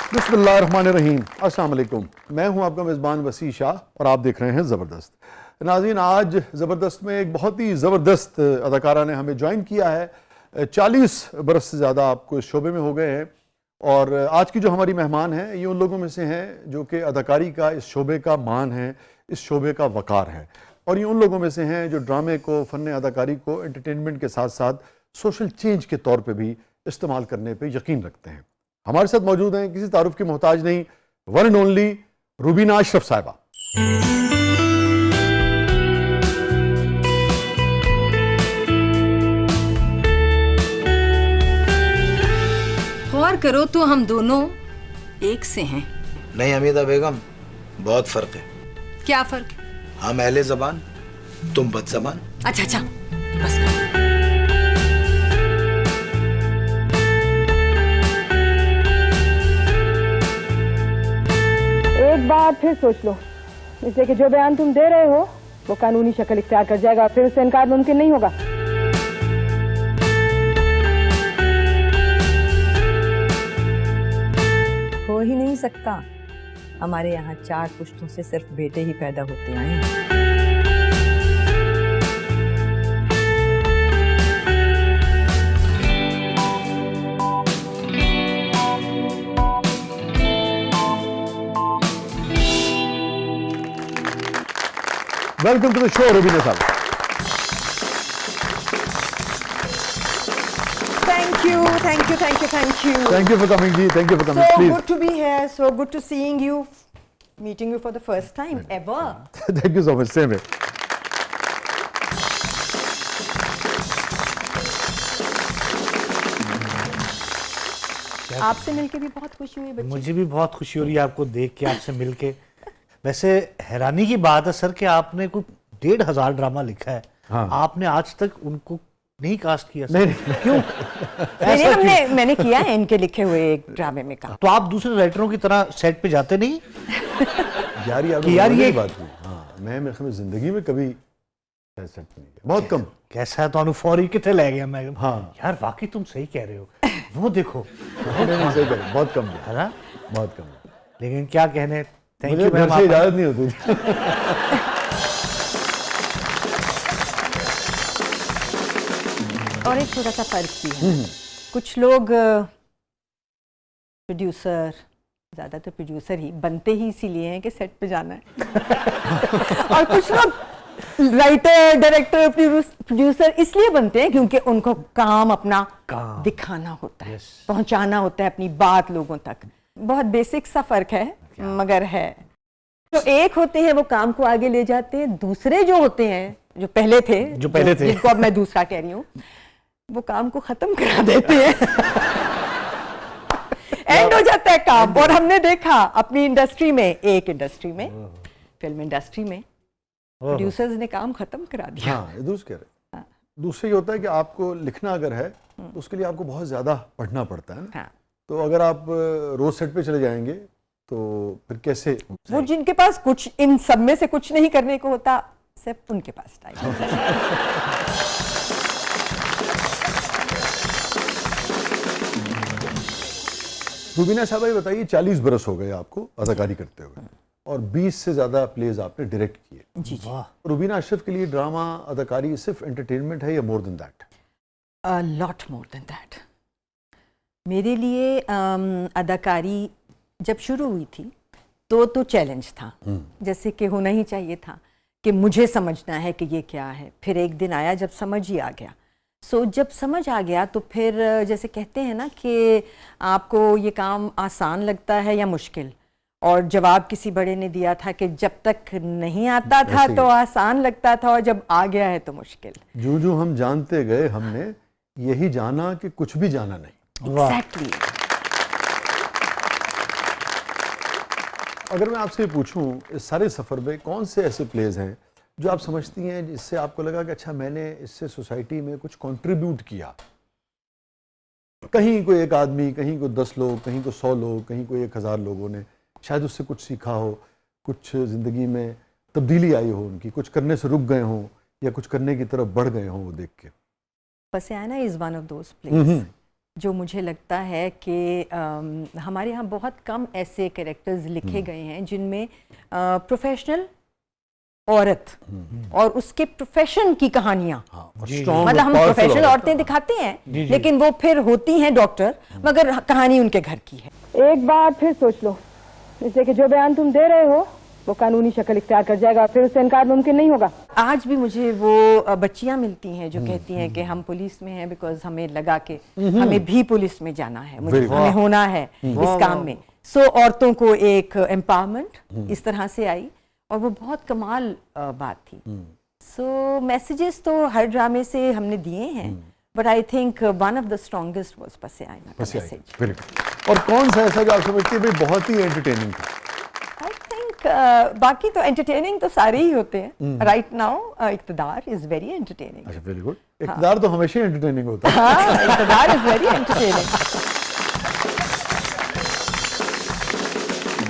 बिस्मिल्लाहिर्रहमानिर्रहीम। अस्सलाम वालेकुम। मैं हूं आपका मेज़बान वसी शाह और आप देख रहे हैं ज़बरदस्त। नाज़रीन, आज ज़बरदस्त में एक बहुत ही ज़बरदस्त अदाकारा ने हमें ज्वाइन किया है। 40 बरस से ज़्यादा आपको इस शोबे में हो गए हैं और आज की जो हमारी मेहमान हैं ये उन लोगों में से हैं जो कि अदाकारी का इस शोबे का मान है, इस शोबे का वक़ार है। और ये उन लोगों में से हैं जो ड्रामे को, फ़न अदाकारी को एंटरटेनमेंट के साथ साथ सोशल चेंज के तौर पर भी इस्तेमाल करने पर यकीन रखते हैं। हमारे साथ मौजूद हैं, किसी तारुफ की मोहताज नहीं, one and only Rubina Ashraf साहिबा। गौर करो तो हम दोनों एक से हैं। नहीं हमीदा बेगम, बहुत फर्क है। क्या फर्क? हम अहले ज़बान, तुम बद ज़बान। अच्छा बस करो। एक बार फिर सोच लो, इसलिए कि जो बयान तुम दे रहे हो वो कानूनी शक्ल इख्तियार कर जाएगा, फिर उससे इनकार मुमकिन नहीं होगा। हो ही नहीं सकता। हमारे यहाँ 4 पुश्तों से सिर्फ बेटे ही पैदा होते आए हैं। Welcome to the show Rubina साहब। Thank you. Thank you for coming जी, thank you for coming. So please. good to be here. So good to seeing you, meeting you for the first time ever. Thank you so much. Same है। आपसे मिलके भी बहुत खुशी हुई बच्चे। मुझे भी बहुत खुशी हो रही है आपको देख के, आपसे मिलके। वैसे हैरानी की बात है सर कि आपने कोई 1,500 ड्रामा लिखा है। हाँ। आपने आज तक उनको नहीं कास्ट किया सर। नहीं। क्यों? ऐसा क्यों? मैंने किया है इनके लिखे हुए एक ड्रामे में काम। तो आप दूसरे राइटरों की तरह सेट पे जाते नहीं? यार ये बात हुई। हाँ, मैं मेरे ख्याल में जिंदगी में कभी सेट नहीं किया, बहुत कम। कैसा है तो फौरी कितने ले गया मैं। हाँ। यार वाकई तुम सही कह रहे हो। वो देखो नहीं, सही कह रहे, बहुत कम है ना। बहुत कम। लेकिन क्या कहने, थैंक मुझे यू घर मैम। से इजाजत नहीं होती थी। और एक छोटा सा फर्क भी है। कुछ लोग प्रोड्यूसर, ज्यादातर प्रोड्यूसर ही बनते ही इसीलिए हैं कि सेट पे जाना है। और कुछ लोग राइटर, डायरेक्टर, प्रोड्यूसर इसलिए बनते हैं क्योंकि उनको काम अपना दिखाना होता है, पहुंचाना होता है अपनी बात लोगों तक। बहुत बेसिक सा फर्क है, मगर है। जो एक होते हैं वो काम को आगे ले जाते हैं, दूसरे जो होते हैं जो पहले थे जिनको अब मैं दूसरा कह रही हूँ, वो काम को खत्म करा देते हैं। एंड हो जाता है काम। और हमने देखा अपनी इंडस्ट्री में, एक इंडस्ट्री में, फिल्म इंडस्ट्री में, प्रोड्यूसर्स ने काम खत्म करा दिया। हाँ, ये दूसरे कह रहे। दूसरे ये होता है कि आपको लिखना अगर है तो उसके लिए आपको बहुत ज्यादा पढ़ना पड़ता है ना। हाँ। तो अगर आप रोज सेट पे चले जाएंगे तो फिर कैसे? वो जिनके पास कुछ इन सब में से कुछ नहीं करने को होता, सिर्फ उनके पास टाइम होता है। रूबीना साहब, ये बताइए, 40 बरस हो गए आपको अदाकारी करते हुए और 20 से ज्यादा प्लेज आपने डायरेक्ट किए। जी। रूबीना अशरफ के लिए ड्रामा अदाकारी सिर्फ एंटरटेनमेंट है या more than that? Lot more than that. मेरे लिए अदाकारी जब शुरू हुई थी तो चैलेंज था, जैसे कि होना ही चाहिए था कि मुझे समझना है कि ये क्या है। फिर एक दिन आया जब समझ ही आ गया। जब समझ आ गया तो फिर जैसे कहते हैं ना कि आपको ये काम आसान लगता है या मुश्किल, और जवाब किसी बड़े ने दिया था कि जब तक नहीं आता था तो आसान लगता था और जब आ गया है तो मुश्किल। जो हम जानते गए, हमने यही जाना कि कुछ भी जाना नहीं। एग्जैक्टली। अगर मैं आपसे पूछूं, इस सारे सफर में कौन से ऐसे प्लेज हैं जो आप समझती हैं जिससे आपको लगा कि अच्छा, मैंने इससे सोसाइटी में कुछ कंट्रीब्यूट किया? कहीं कोई एक आदमी, कहीं को 10 लोग, कहीं को 100 लोग, कहीं को 1000 लोगों ने शायद उससे कुछ सीखा हो, कुछ ज़िंदगी में तब्दीली आई हो उनकी, कुछ करने से रुक गए हों या कुछ करने की तरफ बढ़ गए हों वो देख के। Pasiana is one of those place जो मुझे लगता है कि हमारे यहाँ बहुत कम ऐसे कैरेक्टर्स लिखे गए हैं जिनमें प्रोफेशनल औरत और उसके प्रोफेशन की कहानियाँ, मतलब हम प्रोफेशनल औरतें दिखाते हैं लेकिन वो फिर होती हैं डॉक्टर, मगर कहानी उनके घर की है। एक बार फिर सोच लो, इसलिए कि जो बयान तुम दे रहे हो वो कानूनी शक्ल इख्तियार कर जाएगा, फिर उससे इनकार मुमकिन नहीं होगा। आज भी मुझे वो बच्चियां मिलती हैं जो कहती हैं कि हम पुलिस में हैं बिकॉज हमें लगा कि हमें भी पुलिस में जाना है, मुझे हमें होना है इस काम में। सो औरतों को एक एम्पावरमेंट इस तरह से आई और वो बहुत कमाल बात थी। सो मैसेजेस तो हर ड्रामे से हमने दिए हैं, but I think one of the strongest was पसे आईना का मैसेज। और कौन सा ऐसा जो आप समझते हैं भाई बहुत ही एंटरटेनिंग था? आई थिंक बाकी तो एंटरटेनिंग तो सारे ही होते हैं। Right now Iqtidar is very entertaining. अच्छा, वेरी गुड। इक़्तिदार तो हमेशा एंटरटेनिंग होता है। हाँ, इक़्तिदार इज वेरी एंटरटेनिंग।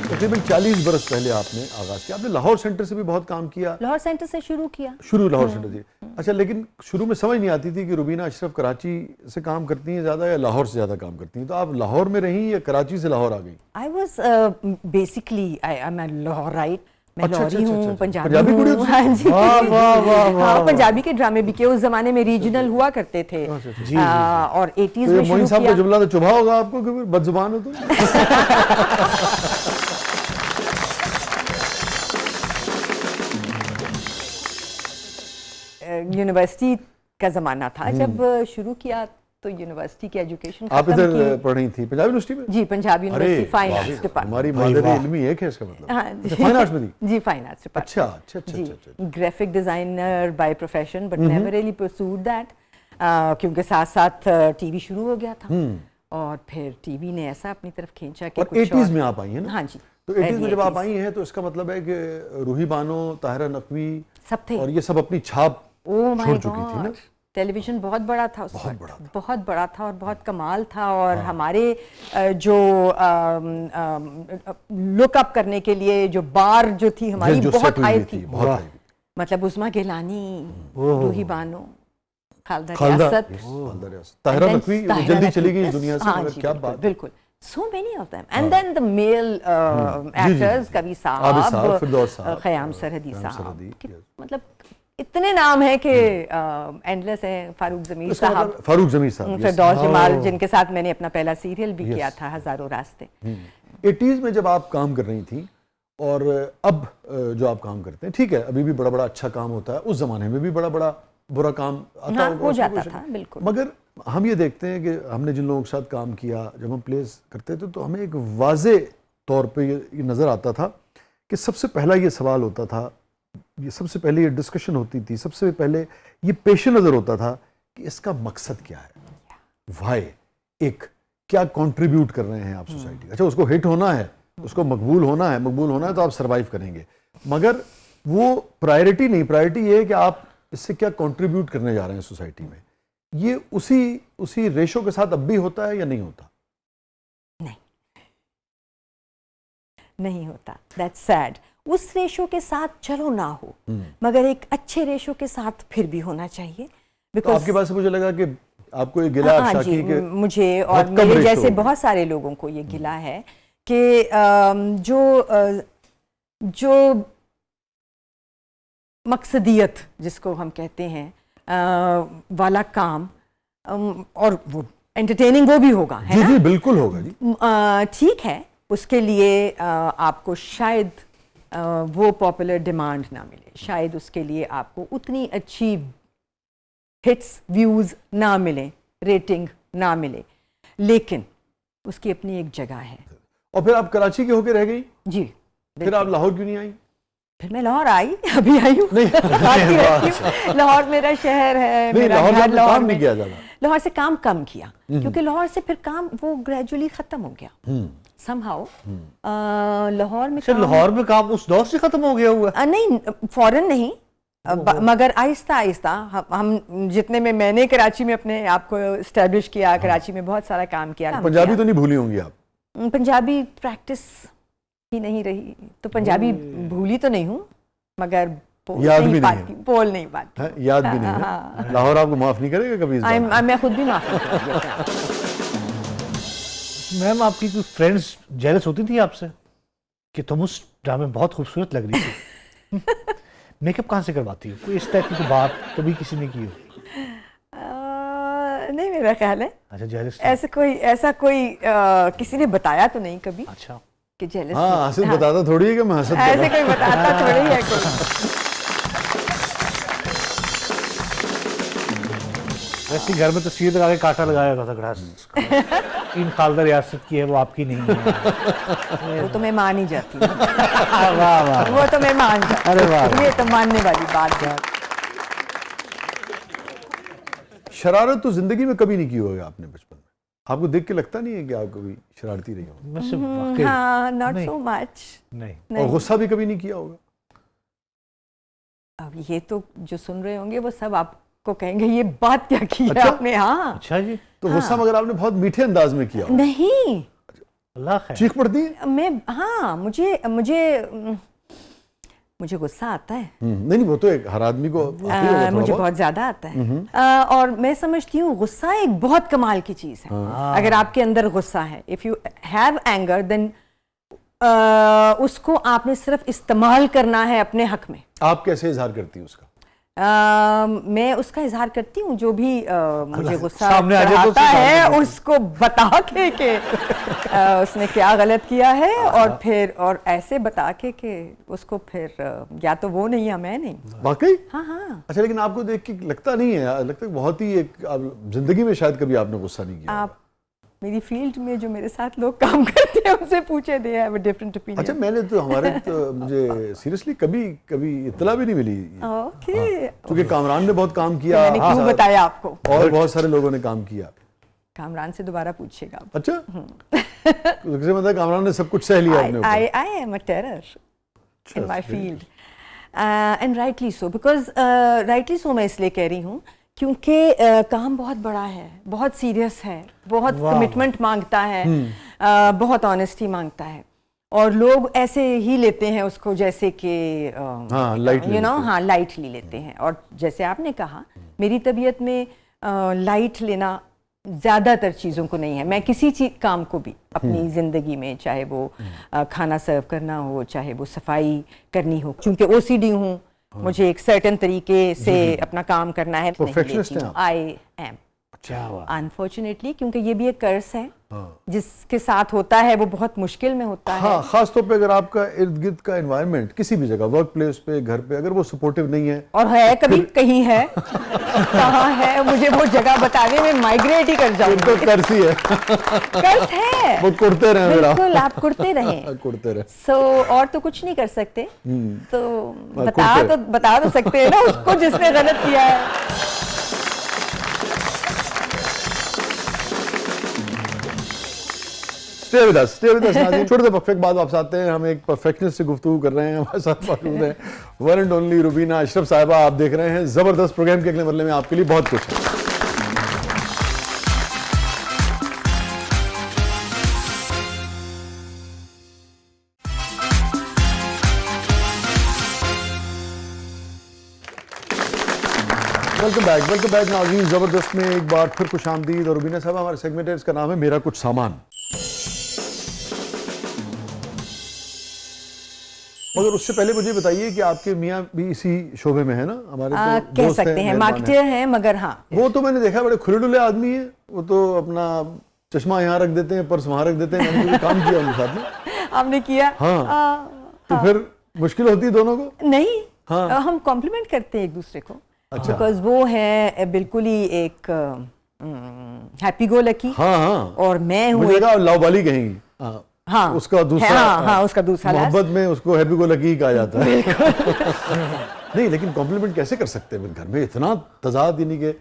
तकरीबन 40 बरस पहले आपने आगाज किया, आपने लाहौर सेंटर से भी बहुत काम किया। लाहौर सेंटर से शुरू किया। शुरू लाहौर सेंटर से। अच्छा, लेकिन शुरू में समझ नहीं आती थी कि रुबीना अशरफ कराची से काम करती हैं ज़्यादा या लाहौर से ज़्यादा काम करती हैं, तो आप लाहौर में रहीं या कराची से लाहौर आ गई? I was basically I am Lahorite. मैं लाहौरी हूँ, पंजाबी हूँ। हाँ जी, हाँ, पंजाबी के ड्रामे भी किए। उस जमाने में रीजनल हुआ करते थे और 80s में शुरू साहब का जुमला तो चुभा होगा आपको कि बदजुबान हो तुम। यूनिवर्सिटी का ज़माना था जब शुरू किया, तो यूनिवर्सिटी की एजुकेशन आप इधर पढ़ रही थी पंजाबी यूनिवर्सिटी में? जी, Punjabi university fine arts department. हमारी मादरी इल्मी एक है इसका मतलब। हाँ जी, फाइन आर्ट्स में थी? जी, फाइन आर्ट्स डिपार्टमेंट। अच्छा अच्छा अच्छा अच्छा। Graphic designer by profession, but never really pursued that, क्योंकि साथ साथ टीवी शुरू हो गया था और फिर टीवी ने ऐसा अपनी तरफ खींचा कि और 80s में आप आई हैं ना? हाँ जी। तो 80s में जब आप आई हैं तो इसका मतलब है कि रूही बानो, ताहिरा नकवी सब थे और ये सब अपनी छाप छोड़ चुकी थी ना? टेलीविजन बहुत बड़ा था उस बहुत वक्त, बड़ा था। बहुत बड़ा था और बहुत कमाल था। और हमारे जो लुक अप करने के लिए जो बार जो थी हमारी जो बहुत set हुई हाई थी, थी। बहुत हाई थी। मतलब उस्मा गिलानी, रूही बानो, खालदा खालदा रियासत, ताहिरा नकवी जल्दी चली गई दुनिया से, हाँ मगर जी, क्या बिल्कुल, बात। बिल्कुल। So many of them, and then the male actors, Kabir साहब, फिरदौस साहब, ख़याम सरहदी ख़याम साहब, सरहदी, yes। मतलब इतने नाम हैं कि एंडलेस हैं। फारूक जमीर इसका साहब, मतलब फारूक जमीर साहब, yes। फिरदौस जमाल, जिनके साथ मैंने अपना पहला सीरियल भी किया था, हजारों रास्ते। 80s में जब आप काम कर रही थी और अब जो आप काम करते हैं, ठीक है, अभी भी बड़ा बड़ा अच्छा काम होता है, उस जमाने में भी बड़ा बड़ा बुरा काम आता हाँ, होगा, हो उसमें जाता कोई था, शक- बिल्कुल। मगर हम ये देखते हैं कि हमने जिन लोगों के साथ काम किया, जब हम प्लेस करते थे तो हमें एक वाजे तौर पे ये नज़र आता था कि सबसे पहला ये सवाल होता था, ये सबसे पहले ये डिस्कशन होती थी, सबसे पहले ये पेश नज़र होता था कि इसका मकसद क्या है, वाई, एक क्या कंट्रीब्यूट कर रहे हैं आप सोसाइटी। अच्छा, उसको हिट होना है, उसको मकबूल होना है तो आप सरवाइव करेंगे, मगर वो प्रायोरिटी नहीं, प्रायोरिटी ये है कि आप इससे क्या कंट्रीब्यूट करने जा रहे हैं सोसाइटी में। ये उसी रेशो के साथ अब भी होता है या नहीं होता? नहीं होता। That's sad. उस रेशो के साथ चलो ना हो, मगर एक अच्छे रेशो के साथ फिर भी होना चाहिए। तो आपकी बात से मुझे लगा कि आपको ये गिला हाँ शाकी जी, के मुझे और बहुत कम मेरे रेशो जैसे होगा। बहुत सारे लोगों को ये गिला है कि जो मकसदियत जिसको हम कहते हैं वाला काम, और वो एंटरटेनिंग वो भी होगा, है जी ना? जी बिल्कुल होगा जी। ठीक है, उसके लिए आपको शायद वो पॉपुलर डिमांड ना मिले, शायद उसके लिए आपको उतनी अच्छी हिट्स, व्यूज़ ना मिले, रेटिंग ना मिले, लेकिन उसकी अपनी एक जगह है। और फिर आप कराची के होके रह गई, जी, फिर आप लाहौर क्यों नहीं आई? फिर मैं लाहौर आई, अभी आई हूँ। आती रहती हूँ। लाहौर मेरा शहर है, नहीं, मेरा लाहौर में घर आपने लाहौर काम नहीं में। किया ज़्यादा। लाहौर से काम कम किया, क्योंकि लाहौर से फिर काम वो ग्रेजुअली खत्म हो गया somehow। लाहौर में काम, लाहौर में काम उस दौर से खत्म हो गया हुआ है? नहीं, फौरन नहीं, मगर आहिस्ता आहिस्ता हम जितने में मैंने कराची में अपने आप को एस्टेब्लिश किया, कराची में बहुत सारा काम किया। पंजाबी तो नहीं भूली होंगी आप? पंजाबी प्रैक्टिस ही नहीं रही, तो पंजाबी भूली तो नहीं हूँ, मगर याद भी नहीं है। बोल नहीं पाती, याद भी नहीं है। लाहौर आपको माफ नहीं करेगा कभी इस बात? मैं खुद भी माफ नहीं करूँगी। मैम आपकी कुछ फ्रेंड्स जेलस होती थी आपसे कि तुम उस ड्रामे में बहुत खूबसूरत लग रही थी? मेकअप कहाँ से करवाती हो? कोई इस टाइप की कोई बात कभी किसी ने की हो? नहीं, मेरा ख्याल है अच्छा, जेलस। ऐसा कोई किसी ने बताया तो नहीं कभी अच्छा, कि जेलस। हाँ, हसद बताता थोड़ी है कि मैं हसद कर ऐसे रहा कोई बताता थोड़ी है कोई। वैसे घर में तस्वीर लगा के कांटा लगाया होता था ग्रास। इन खालदा रियासत की है, वो आपकी नहीं है। वो तो मैं मान ही जाती हूँ। वाह वाह, वो तो मैं मान जाती अरे वाह। हूँ। ये तो मानने वाली बात है। शरारत तो जिंदगी में कभी नहीं की होगी आपने बचपन में? आपको देख के लगता नहीं है कि आप कभी शरारती रही हो? वैसे वाकई हाँ, नॉट नहीं। So much. नहीं। और गुस्सा भी कभी नहीं किया होगा? अब ये तो जो सुन रहे होंगे वो सब आपको कहेंगे ये बात क्या की है अच्छा? आपने। हाँ, अच्छा जी, तो गुस्सा मगर आपने बहुत मीठे अंदाज में किया होगा। नहीं, अल्लाह खैर। चीख पड़ती है? हाँ, मुझे गुस्सा आता है। नहीं, वो तो एक हर आदमी को आती होगा थोड़ा मुझे बहुत। बहुत ज्यादा आता है। और मैं समझती हूँ गुस्सा एक बहुत कमाल की चीज है। अगर आपके अंदर गुस्सा है, if you have anger, then उसको आपने सिर्फ इस्तेमाल करना है अपने हक में। आप कैसे इजहार करती हैं उसका? मैं उसका इजहार करती हूँ, जो भी मुझे गुस्सा सामने आ जाए तो आता उसका इजहार है करती हूँ। उसको बता के उसने क्या गलत किया है, और ऐसे बता के उसको फिर या तो वो नहीं या मैं नहीं। वाकई? हाँ हाँ। अच्छा, लेकिन आपको देख के लगता नहीं है, लगता है बहुत ही एक जिंदगी में शायद कभी आपने गुस्सा नहीं किया। आप मेरी फील्ड में जो मेरे साथ लोग काम करते हैं उनसे पूछे, दे हैव अ डिफरेंट अच्छा, ओपिनियन। मैंने तो मुझे सीरियसली कभी इत्तला भी नहीं मिली। ओके, क्योंकि कामरान ने बहुत काम किया मैंने आपके क्यों साथ, बताया आपको? और बहुत सारे लोगों ने काम किया। कामरान से दोबारा पूछिएगा आप। अच्छा, तो मतलब कामरान ने सब कुछ सह लिया अपने ऊपर। I am a terror in my field, and rightly so, because rightly so मैं इसलिए कह रही हूँ क्योंकि काम बहुत बड़ा है, बहुत सीरियस है, बहुत कमिटमेंट मांगता है, बहुत ऑनेस्टी मांगता है, और लोग ऐसे ही लेते हैं उसको जैसे कि लाइटली लेते हैं। और जैसे आपने कहा, मेरी तबीयत में लाइट लेना ज़्यादातर चीज़ों को नहीं है। मैं किसी काम को भी अपनी ज़िंदगी में, चाहे वो खाना सर्व करना हो, चाहे वो सफाई करनी हो, चूँकि OCD हूँ, मुझे एक सर्टेन तरीके से अपना काम करना है। Perfectionist हैं आप? आई एम, क्या हुआ? अनफॉर्चुनेटली, क्योंकि ये भी एक कर्स है। जिसके साथ होता है वो बहुत मुश्किल में होता है। हाँ, खास तौर पे अगर आपका इर्द गिर्द का एनवायरनमेंट किसी भी जगह, वर्क प्लेस पे, घर पे, अगर वो सपोर्टिव नहीं है, और है कभी कहीं है कहाँ है, मुझे वो जगह बताने में माइग्रेट ही कर तो जाऊंगी। कर्स ही है। कर्स है, वो कुड़ते रहे मेरा। बिल्कुल, आप कुड़ते रहें। कुड़ते रहे। सो और तो कुछ नहीं कर सकते, तो कुड़ते। बता तो सकते हैं ना उसको जिसने गलत किया है। स्टे विद अस नाज़रीन। छोटे से वक्फे के बाद वापस आते हैं। हम एक परफेक्शनिस्ट से गुफ्तगू कर रहे हैं। हमारे साथ मौजूद है one and only Rubina Ashraf साहिबा। आप देख रहे हैं जबरदस्त। प्रोग्राम के अगले मरले में आपके लिए बहुत कुछ है। वेलकम बैक नाज़रीन। जबरदस्त में एक बार फिर खुशामदीद। और रुबीना साहब, हमारे सेगमेंट है, इसका नाम है मेरा कुछ सामान। मगर उससे पहले मुझे बताइए कि आपके मियाँ भी इसी शोबे में है ना? हमारे तो कह दोस्त सकते हैं, मेहमान मार्केटर हैं, मगर हाँ, वो तो मैंने देखा बड़े खुले आदमी है। वो तो अपना चश्मा यहाँ रख देते हैं, पर्स वहाँ रख देते हैं। मैंने काम किया उनके साथ में। आपने किया? हाँ। तो फिर मुश्किल होती है दोनों को? नहीं, हाँ। हम कॉम्प्लीमेंट करते हैं एक दूसरे को। अच्छा। बिकॉज वो है बिल्कुल ही एक हैप्पी गो लकी। हाँ। और मैं हूँ मुझे कहा लाउबाली कहेंगी। हाँ, उसका दूसरा, हाँ, उसका दूसरा मोहब्बत में उसको हैप्पी गो लकी कहा जाता है। नहीं, लेकिन कॉम्प्लीमेंट कैसे कर सकते हैं घर में? इतना तजाद, यानी कि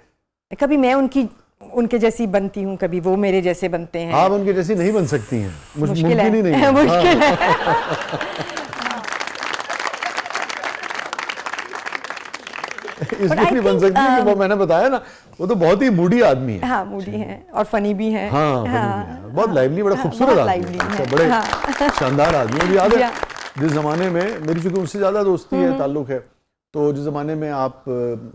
कभी मैं उनके जैसी बनती हूँ, कभी वो मेरे जैसे बनते हैं। आप उनके जैसी नहीं बन सकती हैं। मुश्किल है, ही नहीं है। मुश्किल है। इसलिए नहीं बन सकती कि वो मैंने बताया ना, वो तो बहुत ही मूडी आदमी है। हाँ, मूडी हैं और फनी भी हैं। हाँ, funny भी है। बहुत लाइवली, बड़ा खूबसूरत बहुत आदमी lively है। है। बड़े शानदार आदमी। मुझे याद है या। जिस जमाने में मेरी, चूंकि उनसे ज्यादा दोस्ती है, ताल्लुक है, तो जिस जमाने में आप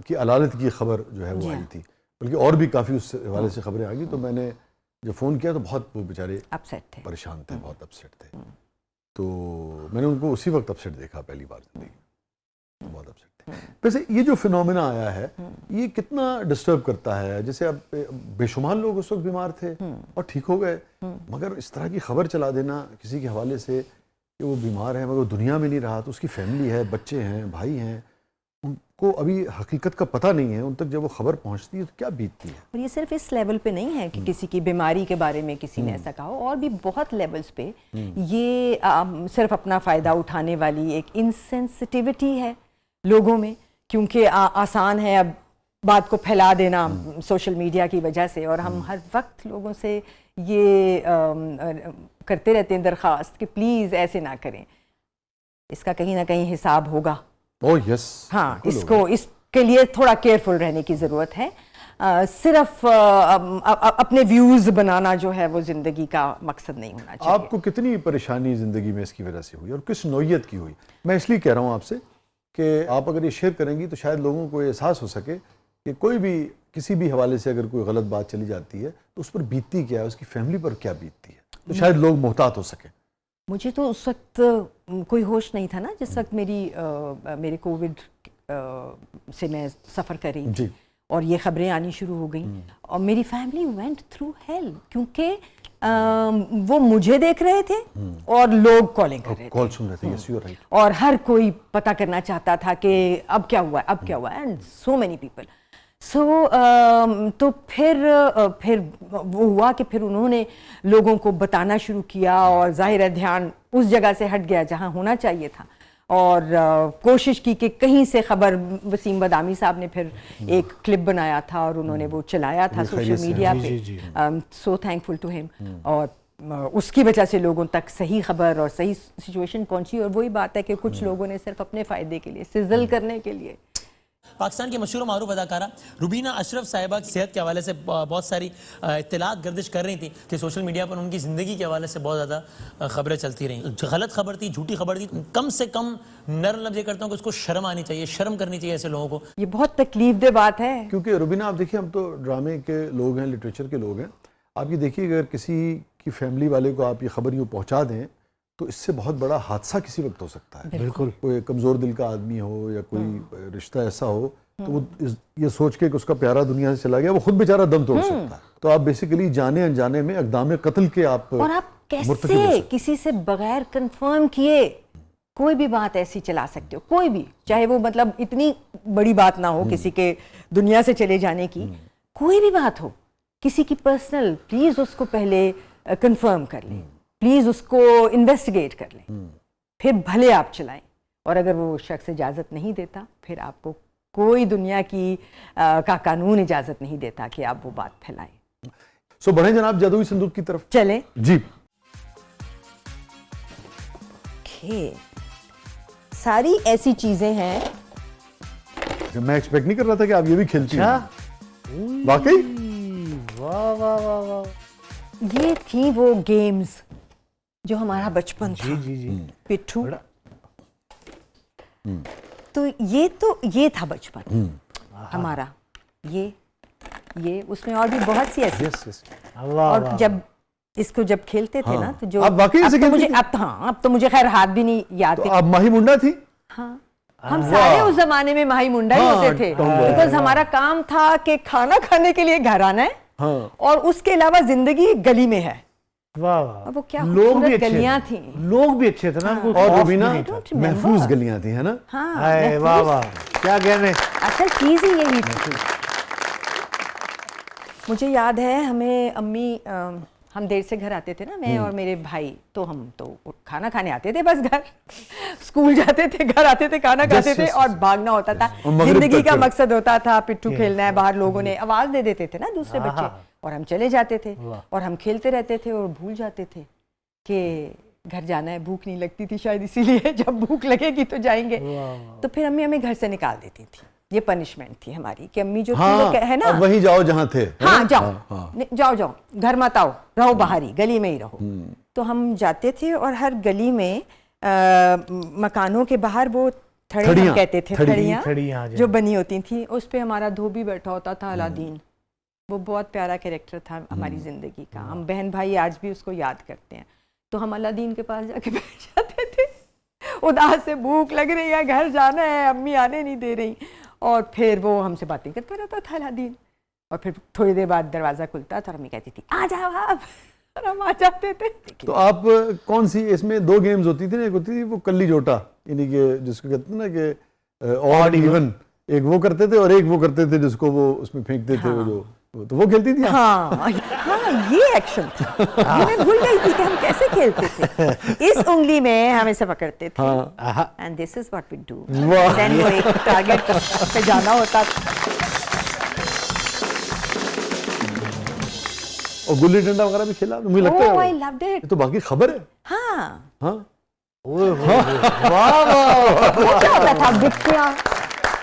की अलालत की खबर जो है वो आई थी, बल्कि और भी काफी उस हवाले से खबरें आ गई, तो मैंने जब फ़ोन किया तो बहुत वो बेचारे अपसेट थे। परेशान थे, बहुत अपसेट थे। तो मैंने उनको उसी वक्त अपसेट देखा पहली बार ज़िंदगी में, बहुत अपसेट थे। वैसे ये जो फिनोमेना आया है ये कितना डिस्टर्ब करता है? जैसे अब बेशुमार लोग उस वक्त बीमार थे और ठीक हो गए, मगर इस तरह की खबर चला देना किसी के हवाले से कि वो बीमार है मगर वो दुनिया में नहीं रहा, तो उसकी फैमिली है, बच्चे हैं, भाई हैं, उनको अभी हकीकत का पता नहीं है, उन तक जब वो खबर पहुंचती है तो क्या बीतती है? और ये सिर्फ इस लेवल पे नहीं है कि किसी की बीमारी के बारे में किसी ने ऐसा कहा हो, और भी बहुत लेवल्स पे ये सिर्फ अपना फ़ायदा उठाने वाली एक इनसेंसिटिविटी है लोगों में, क्योंकि आसान है अब बात को फैला देना सोशल मीडिया की वजह से, और हम हर वक्त लोगों से ये करते रहते हैं दरख्वास्त कि प्लीज़ ऐसे ना करें, इसका कहीं ना कहीं हिसाब होगा। ओह यस, हाँ, इसके लिए थोड़ा केयरफुल रहने की ज़रूरत है। सिर्फ अपने व्यूज़ बनाना जो है वो ज़िंदगी का मकसद नहीं होना चाहिए। आपको कितनी परेशानी ज़िंदगी में इसकी वजह से हुई और किस नौइयत की हुई? मैं इसलिए कह रहा हूँ आपसे कि आप अगर ये शेयर करेंगी तो शायद लोगों को एहसास हो सके कि कोई भी किसी भी हवाले से अगर कोई गलत बात चली जाती है तो उस पर बीतती क्या है, उसकी फैमिली पर क्या बीतती है, तो शायद लोग मोहतात हो सकें। मुझे तो उस वक्त कोई होश नहीं था ना जिस वक्त मेरे कोविड से मैं सफ़र कर रही थी और ये ख़बरें आनी शुरू हो गई, और मेरी फैमिली वेंट थ्रू हेल, क्योंकि वो मुझे देख रहे थे और लोग कॉलिंग कर रहे थे, कॉल सुन रहे थे। Yes, you are right. और हर कोई पता करना चाहता था कि अब क्या हुआ, अब क्या हुआ, एंड सो मेनी पीपल। तो फिर वो हुआ कि फिर उन्होंने लोगों को बताना शुरू किया, और जाहिर है ध्यान उस जगह से हट गया जहां होना चाहिए था, और कोशिश की कि कहीं से खबर, वसीम बदामी साहब ने फिर एक क्लिप बनाया था और उन्होंने वो चलाया था सोशल मीडिया पे, सो थैंकफुल टू हिम, और उसकी वजह से लोगों तक सही खबर और सही सिचुएशन पहुंची। और वही बात है कि कुछ लोगों ने सिर्फ अपने फ़ायदे के लिए, सिजल करने के लिए। पाकिस्तान की मशहूर मारूफ अदाकारा रुबीना अशरफ साहिबा की सेहत के हवाले से बहुत सारी इत्तलात गर्दिश कर रही थी कि सोशल मीडिया पर उनकी ज़िंदगी के हवाले से बहुत ज़्यादा खबरें चलती रहीं। गलत खबर थी, झूठी खबर थी, कम से कम नरम लफ्ज़ ये करता हूँ कि उसको शर्म आनी चाहिए, शर्म करनी चाहिए ऐसे लोगों को। ये बहुत तकलीफ दे बात है, क्योंकि रुबीना आप देखिए, हम तो ड्रामे के लोग हैं, लिटरेचर के लोग हैं। आप ये देखिए, अगर किसी की फैमिली वाले को आप ये खबर यूँ पहुँचा दें तो इससे बहुत बड़ा हादसा किसी वक्त हो सकता है। बिल्कुल। कोई कमज़ोर दिल का आदमी हो या कोई रिश्ता ऐसा हो तो वो ये सोच के कि उसका प्यारा दुनिया से चला गया, वो खुद बेचारा दम तोड़ सकता है। तो आप बेसिकली जाने अनजाने में इक़दाम कत्ल के आप, और आप कैसे किसी से बगैर कंफर्म किए कोई भी बात ऐसी चला सकते हो, कोई भी, चाहे वो मतलब इतनी बड़ी बात ना हो किसी के दुनिया से चले जाने की, कोई भी बात हो किसी की पर्सनल, प्लीज उसको पहले कंफर्म कर लें, प्लीज उसको इन्वेस्टिगेट कर लें, फिर भले आप चलाएं। और अगर वो शख्स इजाज़त नहीं देता, फिर आपको कोई दुनिया की का कानून इजाज़त नहीं देता कि आप वो बात फैलाएं। सो बढ़े जनाब जादुई संदूक की तरफ चले जी। सारी ऐसी चीजें हैं, मैं एक्सपेक्ट नहीं कर रहा था कि आप ये भी खेलती हैं। वाकई वाह वाह वाह वाह। ये थी वो गेम्स जो हमारा बचपन था। जी जी। पिट्ठू, तो ये था बचपन हमारा, ये उसमें और भी बहुत सी ऐसी। और जब इसको जब खेलते थे ना, तो जो आप वाकई ऐसे खेलती थी? अब तो मुझे खैर हाथ भी नहीं याद तो है। आप माही मुंडा थी? हाँ, हम सारे उस जमाने में माही मुंडा ही होते थे, बिकॉज हमारा काम था कि खाना खाने के लिए घर आना है, और उसके अलावा जिंदगी गली में है। वाह वाह। वो क्या लोग भी अच्छे गलियां थी, लोग भी अच्छे थे ना। और रुबीना महफूज गलियां थी, है ना? हाँ, वाह वाह, क्या कहने। असल चीज ही यही थी। मुझे याद है, हमें अम्मी, हम देर से घर आते थे ना, मैं और मेरे भाई, तो हम तो खाना खाने आते थे बस घर, स्कूल जाते थे, घर आते थे, खाना खाते थे और भागना होता था। जिंदगी का मकसद होता था पिट्ठू खेलना है। बाहर लोगों ने आवाज दे देते थे ना दूसरे बच्चे, और हम चले जाते थे और हम खेलते रहते थे और भूल जाते थे कि घर जाना है। भूख नहीं लगती थी शायद इसीलिए, जब भूख लगेगी तो जाएंगे। तो फिर अम्मी हमें घर से निकाल देती थी। ये पनिशमेंट थी हमारी कि अम्मी जो है ना, वहीं जाओ जहाँ थे। हाँ, जाओ घर मत आओ, रहो बाहर ही, गली में ही रहो। तो हम जाते थे और हर गली में मकानों के बाहर वो थड़ियाँ कहते थे, थड़ियाँ जो बनी होती थी, उस पे हमारा धोबी बैठा होता था, अलादीन। वो बहुत प्यारा कैरेक्टर था हमारी ज़िंदगी का। हम बहन भाई आज भी उसको याद करते हैं। तो हम अलादीन के पास जाके बैठ जाते थे, उदास से, भूख लग रही है, घर जाना है, अम्मी आने नहीं दे रही, और फिर वो हमसे बातें करता रहता था अलादीन। और फिर थोड़ी देर बाद दरवाज़ा खुलता था और अम्मी कहती थी आ जाओ आप, और हम आ जाते थे। तो आप कौन सी, इसमें 2 गेम्स होती थी ना, एक होती थी वो कल्ली जोटा, यानी कि जिसको कहते हैं ना कि ऑड इवन, एक वो करते थे और एक वो करते थे जिसको वो उसमें फेंकते थे, वो जो तो वो खेलती थी। हाँ ये एक्शन था, ये मैं भूल गई थी कि हम कैसे खेलते थे। इस उंगली में हम इसे पकड़ते थे, and this is what we do, then वो एक टारगेट पे जाना होता था। और गुल्ली डंडा वगैरह भी खेला, मुझे लगता है आई लव्ड इट। ये तो बाकी खबर है। हाँ क्या होता था, बुच्चियाँ।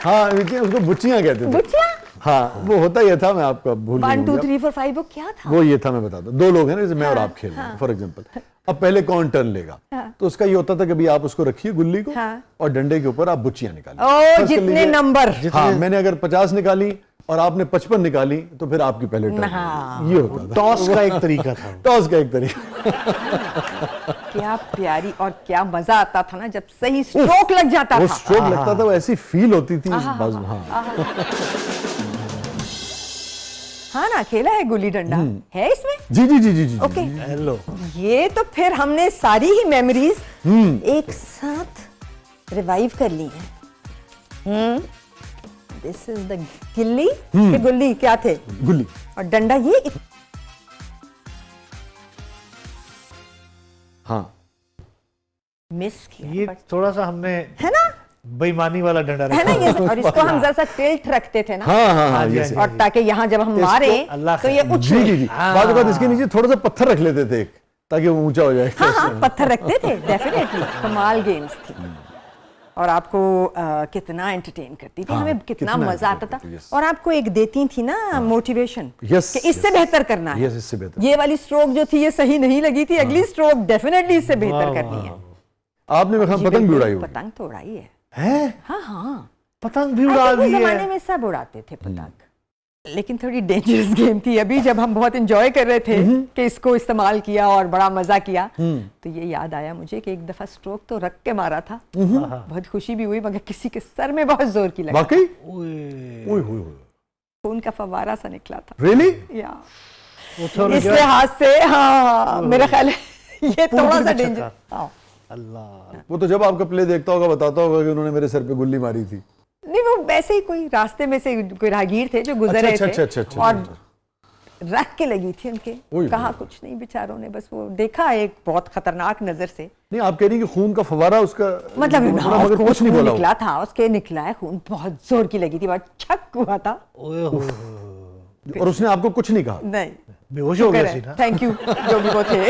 हाँ उसको बुच्चियाँ कहते थे। बुच्चियाँ, हाँ वो होता ही था, मैं आपका भूल 1 2 3 4 5 वो क्या था? वो ये था, मैं बताता हूँ। 2 लोग हैं ना, जैसे मैं और आप खेल रहे हैं फॉर एग्जांपल। अब पहले कौन टर्न लेगा, तो उसका ये होता था कि आप उसको रखिए गुल्ली को, और डंडे के ऊपर आप बुच्चियाँ निकालिए। जितने नंबर, हाँ मैंने अगर 50 निकाली और आपने 55 निकाली तो फिर आपकी पहले टर्न। ये होता था, टॉस का एक तरीका था। टॉस का एक तरीका। क्या प्यारी और क्या मजा आता था ना जब सही स्ट्रोक लग जाता था। वो स्ट्रोक लगता था, वो ऐसी फील होती थी बाजू। हाँ ना, खेला है गुल्ली डंडा, है इसमें? जी जी जी जी जी। Okay, hello. ये तो फिर हमने सारी ही मेमोरीज एक साथ रिवाइव कर ली हैं। दिस इज द गिल्ली के गुल्ली क्या थे? गुल्ली और डंडा ये। हाँ मिस किया, ये थोड़ा सा हमने, है ना, बेईमानी वाला डंडा है ना ये। और इसको हम जरा सा टिल्ट रखते थे ना, हाँ और ताकि यहाँ जब हम मारे तो ये जी उछले। जी जी। बाद में इसके नीचे थोड़ा सा पत्थर रख लेते थे एक, ताकि वो ऊंचा हो जाए। हाँ पत्थर रखते थे, डेफिनेटली कमाल गेम्स थी। और आपको कितना एंटरटेन करती थी, हमें कितना मजा आता था। और आपको एक देती थी ना मोटिवेशन, कि इससे बेहतर करना है। इससे बेहतर। ये वाली स्ट्रोक जो थी ये सही नहीं लगी थी, अगली स्ट्रोक डेफिनेटली इससे बेहतर करनी है। आपने मेरे ख्याल पतंग भी उड़ाई होगी। पतंग तो उड़ाई है। हैं? पतंग भी उड़ा दी है। जमाने में सब उड़ाते थे पतंग, लेकिन थोड़ी डेंजरस गेम थी। अभी जब हम बहुत एंजॉय कर रहे थे कि इसको इस्तेमाल किया और बड़ा मजा किया, तो ये याद आया मुझे कि एक दफा स्ट्रोक तो रख के मारा था, बहुत खुशी भी हुई, मगर किसी के सर में बहुत जोर की लगी। वाकई? खून का फव्वारा सा निकला था। रियली? या इस लिहाज से हाँ मेरा ख्याल है ये थोड़ा सा डेंजर। अल्लाह, वो तो जब आपका प्ले देखता होगा बताता होगा कि उन्होंने मेरे सर पे गुल्ली मारी थी। नहीं, वो वैसे ही कोई रास्ते में से कोई राहगीर थे जो गुजर रहे थे, और रख के लगी थी उनके। कहा कुछ नहीं बेचारों ने, बस वो देखा एक बहुत खतरनाक नजर से। नहीं, आप कह रही कि खून का फवारा उसका मतलब कुछ नहीं बोला, निकला था उसके, निकला है खून, बहुत जोर की लगी थी, बहुत छक हुआ था। और उसने आपको कुछ नहीं कहा? नहीं, बेहोश हो गया था। थैंक यू जो भी वो थे।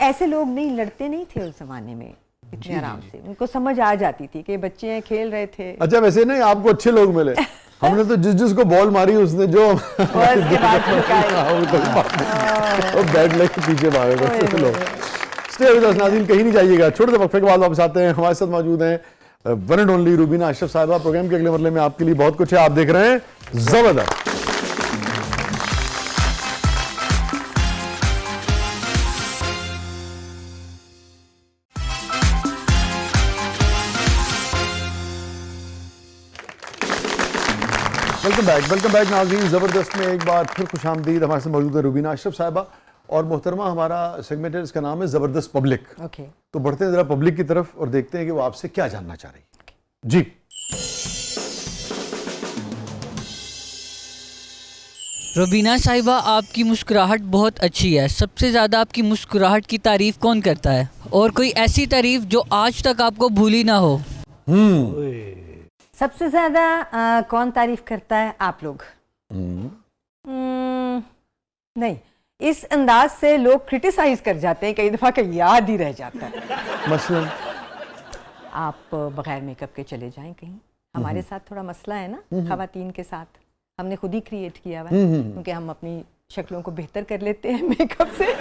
ऐसे लोग नहीं लड़ते नहीं थे उस जमाने में इतने आराम से, उनको समझ आ जाती थी कि बच्चे हैं खेल रहे थे। अच्छा वैसे नहीं, आपको अच्छे लोग मिले। हमने तो जिसको बॉल मारी उसने जो उसके बाद बैट लेके पीछे भागे बस लोग। स्टे विद अस नाज़रीन, कहीं नहीं जाइएगा, छोटे से वक्फे के बाद वापस आते हैं। हमारे साथ मौजूद हैं one and only Rubina Ashraf साहिबा। प्रोग्राम के अगले मरले में आपके लिए बहुत कुछ है, आप देख रहे हैं जबरदस्त। वेलकम बैक नाज़रीन। ज़बरदस्त में एक बार फिर खुशामदीद। हमारे साथ मौजूद है रूबीना अशरफ साहिबा, और मोहतरमा हमारा सेगमेंट है, इसका नाम है ज़बरदस्त पब्लिक। तो बढ़ते हैं ज़रा पब्लिक की तरफ और देखते हैं कि वो आपसे क्या जानना चाह रही है। जी रूबीना साहिबा, आपकी मुस्कुराहट बहुत अच्छी है। सबसे ज़्यादा आपकी मुस्कुराहट की तारीफ़ कौन करता है, और कोई ऐसी तारीफ़ जो आज तक आपको भूली ना हो? सबसे ज्यादा कौन तारीफ करता है? आप लोग। नहीं, इस अंदाज से लोग क्रिटिसाइज कर जाते हैं, कई दफा का याद ही रह जाता है। मसलन आप बगैर मेकअप के चले जाएं कहीं, हमारे साथ थोड़ा मसला है ना खवातीन के साथ, हमने खुद ही क्रिएट किया हुआ है, क्योंकि हम अपनी शक्लों को बेहतर कर लेते हैं मेकअप से।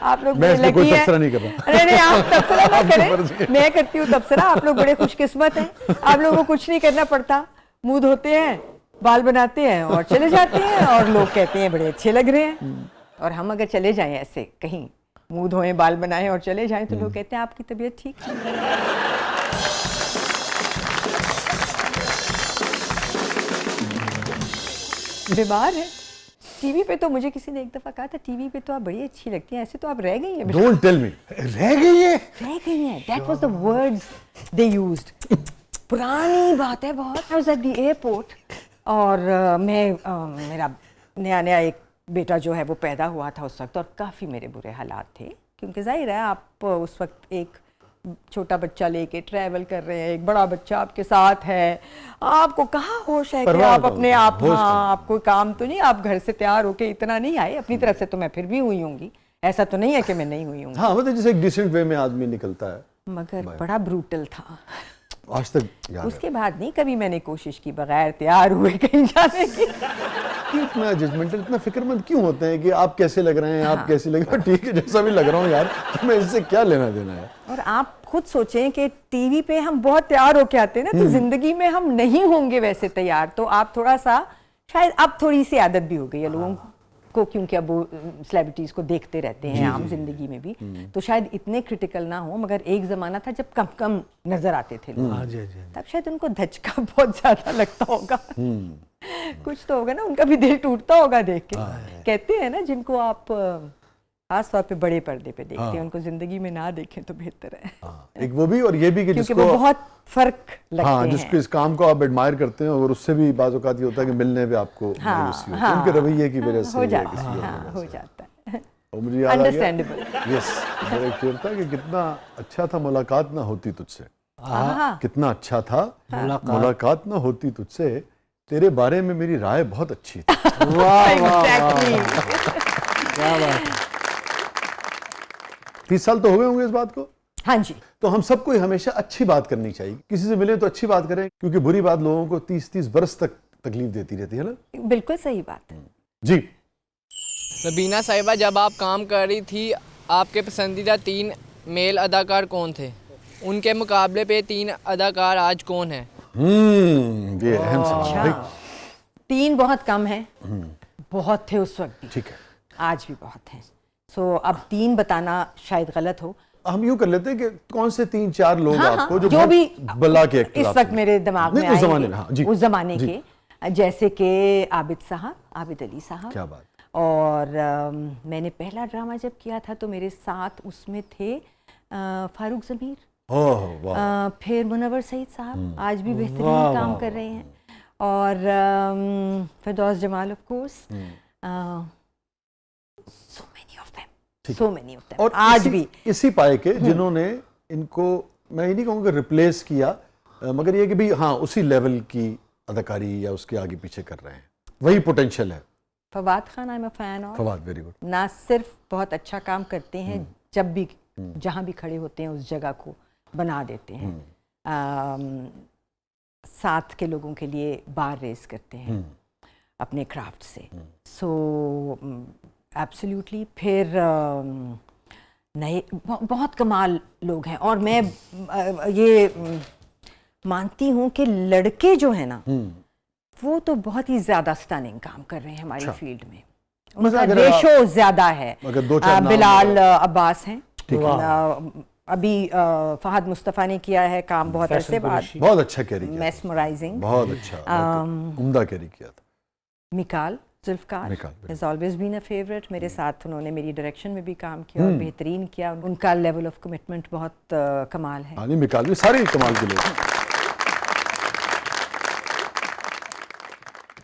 आप लोग मैं इसमें कोई तबसरा नहीं कर रहा। नहीं, आप तबसरा ना करें, मैं करती हूँ तबसरा। आप लोग बड़े खुशकिस्मत हैं, आप लोगों को कुछ नहीं करना पड़ता, मुंह धोते हैं, बाल बनाते हैं और चले जाते हैं और लोग कहते हैं बड़े अच्छे लग रहे हैं। और हम अगर चले जाएं ऐसे कहीं, मुंह धोए बाल बनाएं और चले जाएं, तो लोग कहते हैं आपकी तबीयत ठीक है। बीमार है। टीवी पे तो मुझे किसी ने एक दफा कहा था, टीवी पे तो आप बड़ी अच्छी लगती हैं, ऐसे तो आप रह गई हैं। डोंट टेल मी, रह गई है। रह गई हैं, that was the words they used. पुरानी बात है बहुत। I was at the airport और मेरा नया नया एक बेटा जो है वो पैदा हुआ था उस वक्त, और काफ़ी मेरे बुरे हालात थे, क्योंकि जाहिर है आप उस वक्त एक छोटा बच्चा लेके ट्रैवल कर रहे हैं, एक बड़ा बच्चा आपके साथ है, आपको कहाँ होश है कि आप अपने आप, हाँ, आपको काम तो नहीं, आप घर से तैयार होके इतना नहीं आए। अपनी तरफ से तो मैं फिर भी हुई होंगी, ऐसा तो नहीं है कि मैं नहीं हुई हूँ। हाँ, मतलब जैसे एक डिसेंट वे में आदमी निकलता है, मगर बड़ा ब्रूटल था। आज तक याद उसके बाद नहीं कभी मैंने कोशिश की बगैर तैयार हुए कहीं जाने की। इतना जजमेंटल, इतना फिक्रमंद क्यों होते हैं कि आप कैसे लग रहे हैं, आप कैसे लग रहे हैं, ठीक है जैसा भी लग रहा हूँ यार, तो मैं इससे क्या लेना देना है। और आप खुद सोचें कि टीवी पे हम बहुत तैयार होके आते हैं ना, तो जिंदगी में हम नहीं होंगे वैसे तैयार, तो आप थोड़ा सा, शायद अब थोड़ी सी आदत भी हो गई है लोगों को, क्योंकि अब वो सेलिब्रिटीज को देखते रहते हैं आम जिंदगी में भी, तो शायद इतने क्रिटिकल ना हो। मगर एक जमाना था जब कम कम नजर आते थे लोग, तब शायद उनको धचका बहुत ज्यादा लगता होगा। कुछ तो होगा ना, उनका भी दिल टूटता होगा देख के। कहते हैं ना, जिनको आप खास तौर पे बड़े पर्दे पे देखते हैं, उनको जिंदगी में ना देखें तो बेहतर है। एक वो भी और ये भी कि क्योंकि जिसको वो बहुत फर्क लगते हैं। जिसको इस काम को आप एडमायर करते हैं और उससे भी बाज़ औक़ात ये होता है कि मिलने पे आपको मायूसी होती है, उनके रवैये की वजह से हो जाता है, हो जाता है। और मुझे याद आ गया, अंडरस्टैंडेबल। यस, मेरा एक शेर था कि कितना अच्छा था मुलाकात ना होती तुझसे, कितना अच्छा था मुलाकात ना होती तुझसे, तेरे बारे में मेरी राय बहुत अच्छी थी। वाह वाह, क्या बात। 30 साल तो हो गए होंगे इस बात को। हाँ जी। तो हम सबको हमेशा अच्छी बात करनी चाहिए, किसी से मिले तो अच्छी बात करें, क्योंकि बुरी बात लोगों को 30-30 बरस तक तकलीफ देती रहती है ना। बिल्कुल सही बात है जी। रबीना साहिबा, जब आप काम कर रही थी, आपके पसंदीदा 3 मेल अदाकार कौन थे? उनके मुकाबले पे 3 अदाकार आज कौन है? ये अहम सवाल है। 3 बहुत कम है, बहुत थे उस वक्त भी, ठीक है, आज भी बहुत हैं। सो अब 3 बताना शायद गलत हो। हम यूं कर लेते हैं कि कौन से 3-4 लोग आपको जो भी बला के इस वक्त मेरे दिमाग में उस जमाने में, हाँ, जी, उस जमाने के, जैसे कि आबिद साहब, आबिद अली साहब। क्या बात। और मैंने पहला ड्रामा जब किया था तो मेरे साथ उसमें थे फारूक ज़मीर, फिर मुनव्वर सईद साहब, आज भी बेहतरीन काम कर रहे हैं, और Firdous Jamal of course, so many of them, और आज भी इसी पाए के जिन्होंने इनको, मैं ये नहीं कहूँगा रिप्लेस किया, मगर ये कि भी हाँ उसी लेवल की अदाकारी या उसके आगे पीछे कर रहे हैं, वही पोटेंशियल है। Fawad Khan, I am a fan of Fawad, very good. ना सिर्फ बहुत अच्छा काम करते हैं, जब भी जहाँ भी खड़े होते हैं उस जगह को बना देते हैं, साथ के लोगों के लिए बार रेस करते हैं अपने क्राफ्ट से। So absolutely. फिर नए बहुत कमाल लोग हैं, और मैं ये मानती हूँ कि लड़के जो हैं ना, वो तो बहुत ही ज़्यादा स्टनिंग काम कर रहे हैं हमारी फील्ड में, उनका रेशो ज़्यादा है। बिलाल अब्बास हैं, अभी फहद मुस्तफ़ा ने किया है काम बहुत अरसे बाद, बहुत अच्छा कैरी किया, मेस्मराइजिंग, बहुत अच्छा, उम्दा कैरी किया था। Mikaal Zulfiqar has always been a favourite, मेरे साथ उन्होंने मेरी डायरेक्शन में भी काम किया और बेहतरीन किया, उनका लेवल ऑफ कमिटमेंट बहुत कमाल है। हाँ, मिकाल भी सारे कमाल के लोग।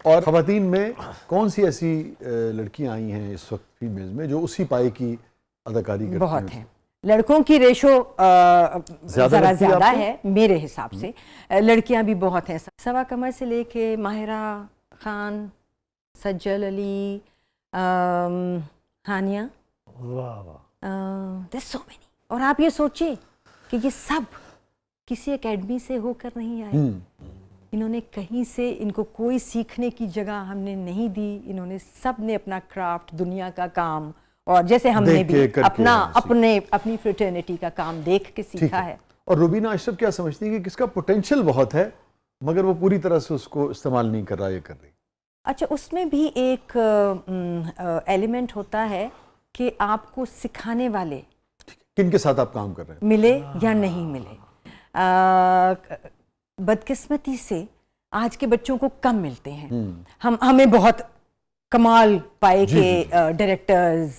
और ख़वातीन में कौन सी ऐसी लड़कियां आई हैं इस वक्त फीमेल्स में जो उसी पाए की अदाकारी करती हैं? बहुत हैं। लड़कों की रेशो ज़रा ज़्यादा है मेरे हिसाब से, लड़कियां भी बहुत हैं। सवा कमर से लेके माहिरा खान, सज्जल अली, हानिया, there's so many। और आप ये सोचिए कि ये सब किसी एकेडमी से होकर नहीं आए, इन्होंने कहीं से, इनको कोई सीखने की जगह हमने नहीं दी, इन्होंने सब ने अपना क्राफ्ट, दुनिया का काम, और जैसे हमने भी अपनी फ्रेटर्निटी का काम देख के सीखा है। और रुबीना अशरफ क्या समझती है कि किसका पोटेंशियल बहुत है मगर वो पूरी तरह से उसको इस्तेमाल नहीं कर रहा, ये कर रही। अच्छा, उसमें भी एक एलिमेंट होता है कि आपको सिखाने वाले किन के साथ आप काम कर रहे हैं, मिले या नहीं मिले। बदकिस्मती से आज के बच्चों को कम मिलते हैं। हमें बहुत कमाल पाए के डायरेक्टर्स,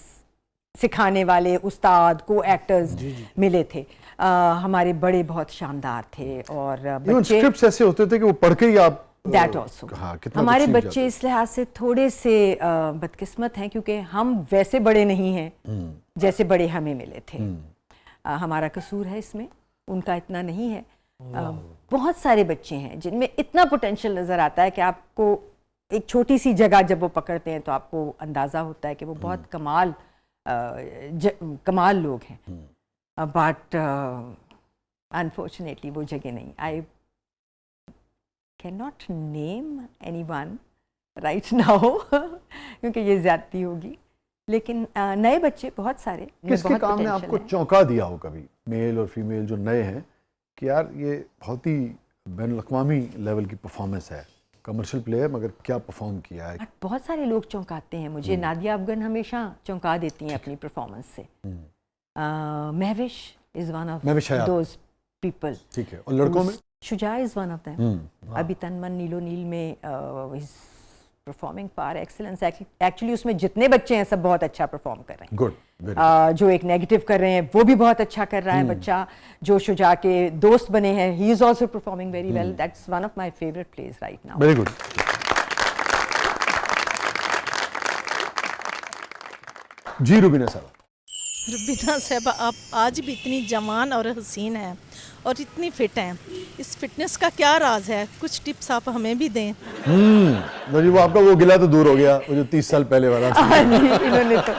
सिखाने वाले उस्ताद, को एक्टर्स मिले थे। हमारे बड़े बहुत शानदार थे और बच्चे स्क्रिप्ट्स ऐसे होते थे कि वो पढ़ के ही आप दैट ऑल्सो। हाँ, कितना हमारे कुछ सीख बच्चे इस लिहाज से थोड़े से बदकिस्मत हैं क्योंकि हम वैसे बड़े नहीं हैं जैसे बड़े हमें मिले थे। हमारा कसूर है इसमें, उनका इतना नहीं है। बहुत सारे बच्चे हैं जिनमें इतना पोटेंशियल नज़र आता है कि आपको एक छोटी सी जगह जब वो पकड़ते हैं तो आपको अंदाज़ा होता है कि वो बहुत कमाल लोग हैं। बट अनफॉर्चुनेटली वो जगह नहीं। I can not name anyone right now क्योंकि ये ज़्यादती होगी, लेकिन नए बच्चे बहुत सारे। किसके काम ने आपको चौंका दिया हो कभी, मेल और फीमेल जो नए हैं, कि यार ये बहुत ही बैनुल-अक़वामी लेवल की परफॉर्मेंस है, कमर्शियल प्ले है मगर क्या परफॉर्म किया है। बहुत सारे लोग चौंकाते हैं मुझे। नादिया अफगन हमेशा चौंका देती हैं अपनी परफॉर्मेंस से। Mehwish is one of those people. ठीक है, और लड़कों में Shuja is one of them. अभी तनमन नीलो नील में परफॉर्मिंग पार एक्सीलेंस। एक्चुअली उसमें जितने बच्चे हैं सब बहुत अच्छा परफॉर्म कर रहे हैं। गुड। जो एक नेगेटिव कर रहे हैं वो भी बहुत अच्छा कर रहा है बच्चा। जो शुजा के दोस्त बने हैं, he is also performing very well. That's one of my favourite place right now. Very good. जी रुबीना साहब। रुबीना साहबा, आप आज भी इतनी जवान और हसीन हैं और इतनी फिट हैं। इस फिटनेस का क्या राज है? कुछ टिप्स आप हमें भी दें। वो आपका वो गिला तो दूर हो गया, वो जो 30 साल पहले वाला था। इन्होंने तो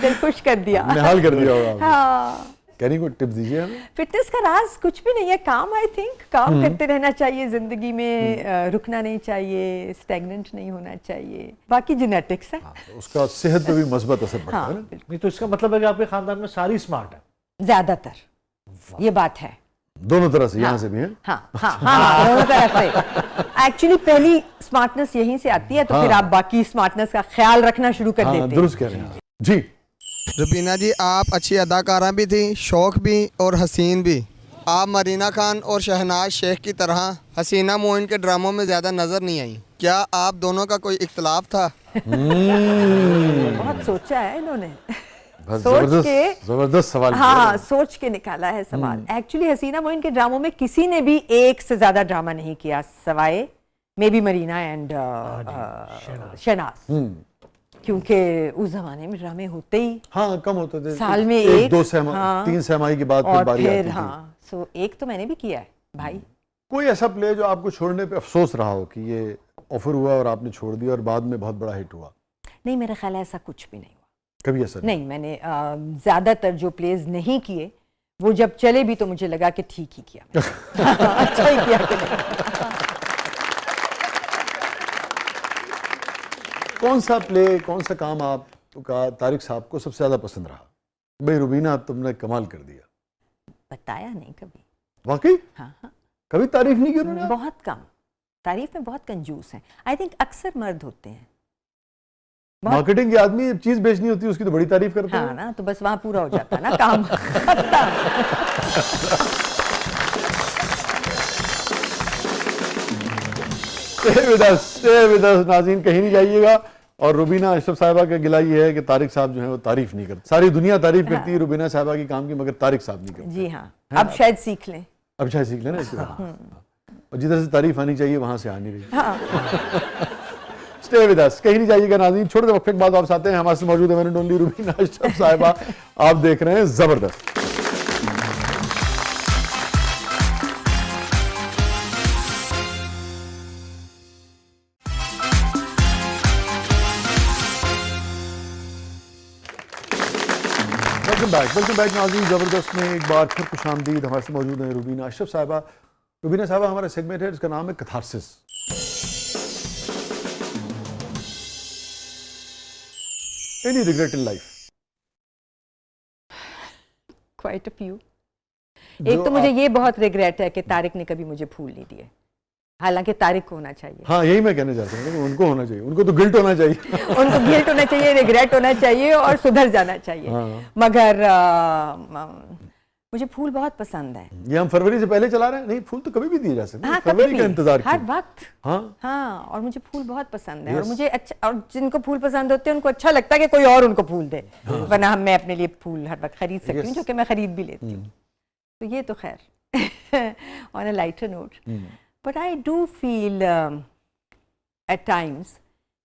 दिल खुश कर दिया, निहाल कर दिया होगा। हाँ, कहने को टिप्स दीजिए हमें। फिटनेस का राज कुछ भी नहीं है, काम। आई थिंक काम करते रहना चाहिए जिंदगी में, रुकना नहीं चाहिए, स्टैग्नेंट नहीं होना चाहिए। बाकी जेनेटिक्स है। उसका सेहत पे भी मस्बत असर पड़ता है ना। नहीं तो इसका मतलब है कि आपके खानदान में सारी स्मार्ट है, ज्यादातर। ये बात है दोनों तरह से। यहाँ से भी है। हाँ, दोनों तरह से। एक्चुअली पहली स्मार्टनेस यहीं से आती है, तो फिर आप बाकी स्मार्टनेस का ख्याल रखना शुरू कर देते हैं। दुरुस्त कह रहे हैं जी। रुबीना जी, आप अच्छी अदाकारा भी थी, शौक भी और हसीन भी। आप मरीना खान और शहनाज शेख की तरह हसीना मोइन के ड्रामों में ज़्यादा नज़र नहीं आई। क्या आप दोनों का कोई इख्तलाफ था? बहुत सोचा है इन्होंने, सोच के जबरदस्त सवाल। हाँ, सोच के निकाला है सवाल। एक्चुअली हसीना मोइन के ड्रामों में किसी ने भी एक से ज्यादा ड्रामा नहीं किया सवाए maybe Marina and Shahnaz, क्योंकि उस जमाने में ड्रामे होते ही कम होते थे, साल में एक दो तीन सहमाई के बाद फिर बारी आती थी। सो एक तो मैंने भी किया है भाई। कोई ऐसा प्ले जो आपको छोड़ने पे अफसोस रहा हो कि ये ऑफर हुआ और आपने छोड़ दिया और बाद में बहुत बड़ा हिट हुआ? नहीं, मेरा ख्याल है ऐसा कुछ भी नहीं हुआ कभी। ऐसा नहीं, मैंने ज्यादातर जो प्लेज नहीं किए वो जब चले भी तो मुझे लगा कि ठीक ही किया अच्छा ही किया कि नहीं। कौन सा प्ले, कौन सा काम आपका तारिक साहब को सबसे ज्यादा पसंद रहा? भाई रुबीना तुमने कमाल कर दिया। बताया नहीं कभी। वाकई? हाँ। कभी तारीफ नहीं की उन्होंने? बहुत कम। तारीफ में बहुत कंजूस हैं। आई थिंक अक्सर मर्द होते हैं। मार्केटिंग के आदमी चीज बेचनी होती है उसकी तो बड़ी तारीफ करते हैं। हाँ ना, तो बस वहां पूरा हो जाता है ना काम। Stay with us, नाज़रीन कहीं नहीं जाइएगा। और रुबीना अशरफ साहिबा का गिला ये है कि तारिक साहब जो है वो तारीफ नहीं करते। सारी दुनिया तारीफ करती है रुबीना साहिबा की काम की, मगर तारिक साहब नहीं करते। जी हाँ, अब शायद सीख लें। अब शायद सीख लें ना इसके बाद। और जिधर से तारीफ आनी चाहिए वहां से आ नहीं रही। स्टे विद अस, कहीं नहीं जाइएगा नाज़रीन। छोटे वक्फे के बाद वापस आते हैं। हमारे साथ मौजूद है मैंने ओनली रुबीना अशरफ साहिबा। आप देख रहे हैं जबरदस्त। वेलकम बैक नाज़रीन। ज़बरदस्त में एक बार फिर खुशामदीद। हमारे से मौजूद है रुबीना अशरफ साहिबा। रुबीना साहिबा, हमारा सेगमेंट है इसका नाम है catharsis. Any regret in life? Quite a few. एक तो मुझे ये बहुत रिग्रेट है कि तारिक ने कभी मुझे फूल नहीं दिए। हालांकि तारिक को होना चाहिए। हाँ, यही मैं कहना चाहता हूँ, उनको होना चाहिए, उनको तो गिल्ट होना चाहिए। उनको गिल्ट होना चाहिए, रिग्रेट होना चाहिए और सुधर जाना चाहिए। हाँ। मगर मुझे फूल बहुत पसंद है। ये हम फरवरी से पहले चला रहे हैं? नहीं, फूल तो कभी भी दिए जा सकते हैं। हाँ, फरवरी का इंतजार हर क्यों? वक्त। हाँ हाँ, और मुझे फूल बहुत पसंद है। Yes. और मुझे अच्छा, और जिनको फूल पसंद होते हैं उनको अच्छा लगता है कि कोई और उनको फूल दे, वरना मैं अपने लिए फूल हर वक्त खरीद सकती हूँ, जो कि मैं खरीद भी लेती हूँ। तो ये तो खैर on a lighter note, but I do feel at times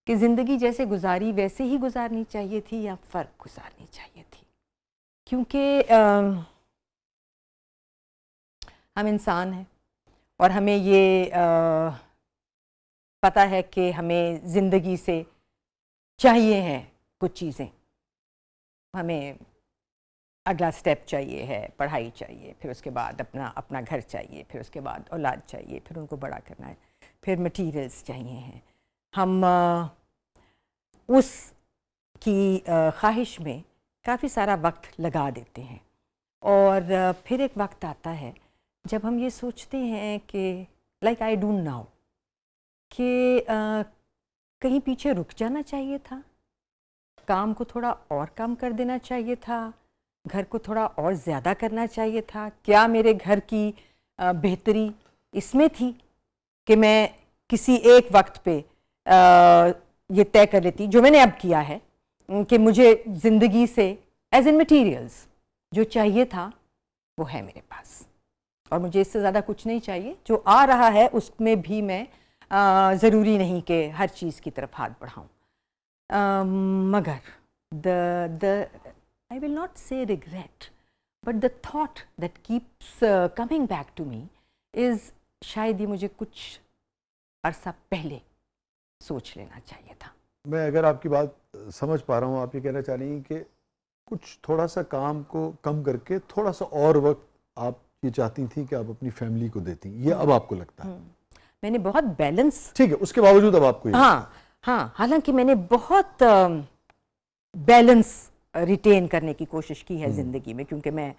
कि जिंदगी जैसे गुजारी वैसे ही गुजारनी चाहिए थी या फर्क गुजारनी चाहिए थी, क्योंकि हम इंसान हैं और हमें ये पता है कि हमें ज़िंदगी से चाहिए हैं कुछ चीज़ें। हमें अगला स्टेप चाहिए है, पढ़ाई चाहिए, फिर उसके बाद अपना घर चाहिए, फिर उसके बाद औलाद चाहिए, फिर उनको बड़ा करना है, फिर मटीरियल्स चाहिए हैं। हम उस की ख्वाहिश में काफ़ी सारा वक्त लगा देते हैं और फिर एक वक्त आता है जब हम ये सोचते हैं कि लाइक आई डू नाउ कि कहीं पीछे रुक जाना चाहिए था, काम को थोड़ा और कम कर देना चाहिए था, घर को थोड़ा और ज़्यादा करना चाहिए था। क्या मेरे घर की बेहतरी इसमें थी कि मैं किसी एक वक्त पे ये तय कर लेती, जो मैंने अब किया है, कि मुझे ज़िंदगी से एज इन मटीरियल्स जो चाहिए था वो है मेरे पास और मुझे इससे ज़्यादा कुछ नहीं चाहिए। जो आ रहा है उसमें भी मैं ज़रूरी नहीं कि हर चीज़ की तरफ हाथ बढ़ाऊँ, मगर I will not say regret, but the thought that keeps coming back to me is शायद ये मुझे कुछ अरसा पहले सोच लेना चाहिए था। मैं अगर आपकी बात समझ पा रहा हूँ, आप ये कहना चाह रही हैं कि कुछ थोड़ा सा काम को कम करके थोड़ा सा और वक्त आप ये चाहती थी कि आप अपनी फैमिली को देती, ये अब आपको लगता है? मैंने बहुत बैलेंस, ठीक है, उसके बावजूद अब आपको हाँ, हालांकि मैंने बहुत बैलेंस रिटेन करने की कोशिश की है ज़िंदगी में, क्योंकि मैंने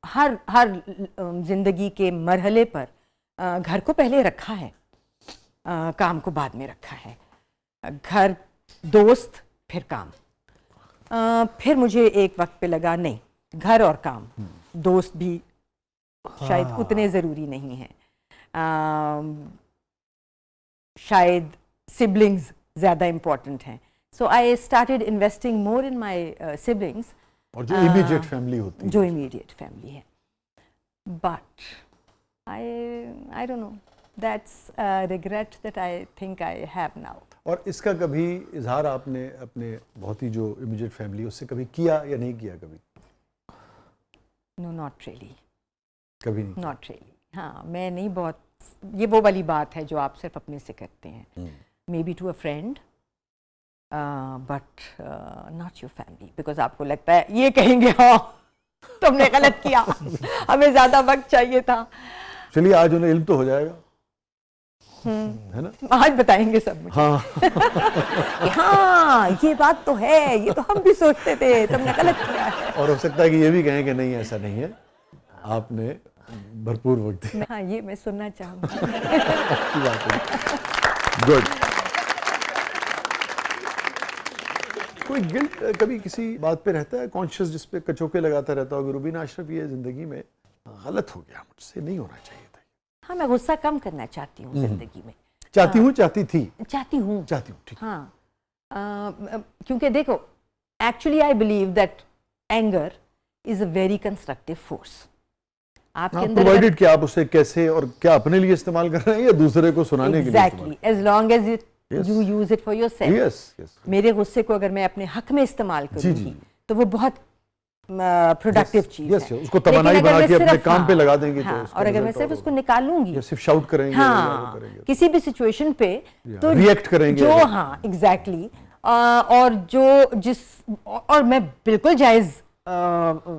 हर ज़िंदगी के मरहले पर घर को पहले रखा है, काम को बाद में रखा है। घर, दोस्त, फिर काम। फिर मुझे एक वक्त पे लगा नहीं, घर और काम, दोस्त भी शायद उतने ज़रूरी नहीं हैं, शायद सिबलिंग्स ज़्यादा इम्पोर्टेंट हैं। So I started investing more in my siblings, और जो इमीडिएट फैमिली होती है, जो इमीडिएट फैमिली है। But I don't know, that's regret that I think I have now. और इसका कभी इजहार आपने अपने बहुत ही जो इमीडिएट फैमिली उससे कभी किया या नहीं किया कभी? नो, नॉट रियली, कभी नहीं, नॉट रियली। हाँ, मैं नहीं, बहुत ये वो वाली बात है जो आप सिर्फ अपने से करते हैं, maybe to a friend, but not your family, because आपको लगता है ये कहेंगे हाँ तुमने गलत किया, हमें ज़्यादा वक्त चाहिए था। चलिए, आज उन्हें इल्म तो हो जाएगा, है ना? आज बताएंगे सब मुझे। हाँ हाँ, ये बात तो है, ये तो हम भी सोचते थे, तुमने गलत किया है। और हो सकता है कि ये भी कहें कि नहीं, ऐसा नहीं है, आपने भरपूर वक्त दिया। हाँ, ये मैं सुनना चाहूँगी। गुड। कोई गिल्ट कभी किसी बात पे रहता है, कॉन्शियस, जिस पे कचोके लगाता रहता हो, रुबीना अशरफ ये जिंदगी में गलत हो गया, मुझसे नहीं होना चाहिए था? हाँ, मैं गुस्सा कम करना चाहती हूँ जिंदगी में। चाहती हूँ, चाहती थी, चाहती हूँ, ठीक। हाँ, क्योंकि देखो, actually I believe that anger is a very constructive force. आपके अंदर प्रोवाइडेड कि आप उसे कैसे और क्या अपने लिए इस्तेमाल कर रहे हैं या दूसरे को सुनाने के लिए? Exactly, as long as you use it for yourself. Yes. मेरे गुस्से को अगर मैं अपने हक में इस्तेमाल करूंगी तो वो बहुत प्रोडक्टिव चीज है। उसको तवानाई बना के अपने काम पे लगा देंगे तो और अगर मैं सिर्फ उसको निकालूंगी, सिर्फ शाउट करेंगे, हाँ, किसी भी सिचुएशन पे तो रिएक्ट करेंगे, जो, हाँ, एग्जैक्टली, और और मैं बिल्कुल जायज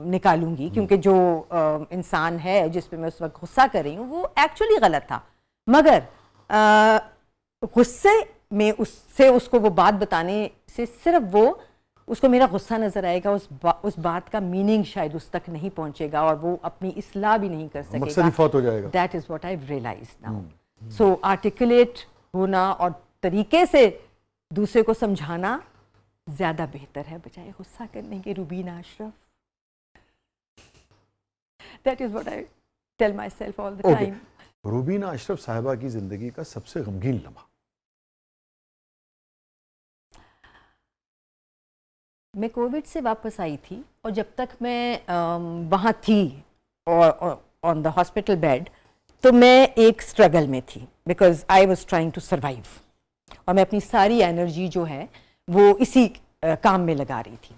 निकालूंगी, क्योंकि जो इंसान है जिस पे मैं उस वक्त गुस्सा कर रही हूँ वो एक्चुअली गलत था, मगर गुस्से में उससे उसको वो बात बताने से सिर्फ वो उसको मेरा गुस्सा नज़र आएगा, उस बात का मीनिंग शायद उस तक नहीं पहुंचेगा और वो अपनी इस्लाह भी नहीं कर मकसद सकेगा। ही फौत हो जाएगा। That is what I realise now. So articulate होना और तरीके से दूसरे को समझाना ज़्यादा बेहतर है बजाय गुस्सा करने के। Rubina Ashraf, that is what I tell myself all the time. Rubina Ashraf साहिबा की ज़िंदगी का सबसे गमगीन लम्हा। मैं कोविड से वापस आई थी और जब तक मैं वहाँ थी और ऑन द हॉस्पिटल बेड, तो मैं एक स्ट्रगल में थी because I was trying to survive, और मैं अपनी सारी एनर्जी जो है वो इसी काम में लगा रही थी।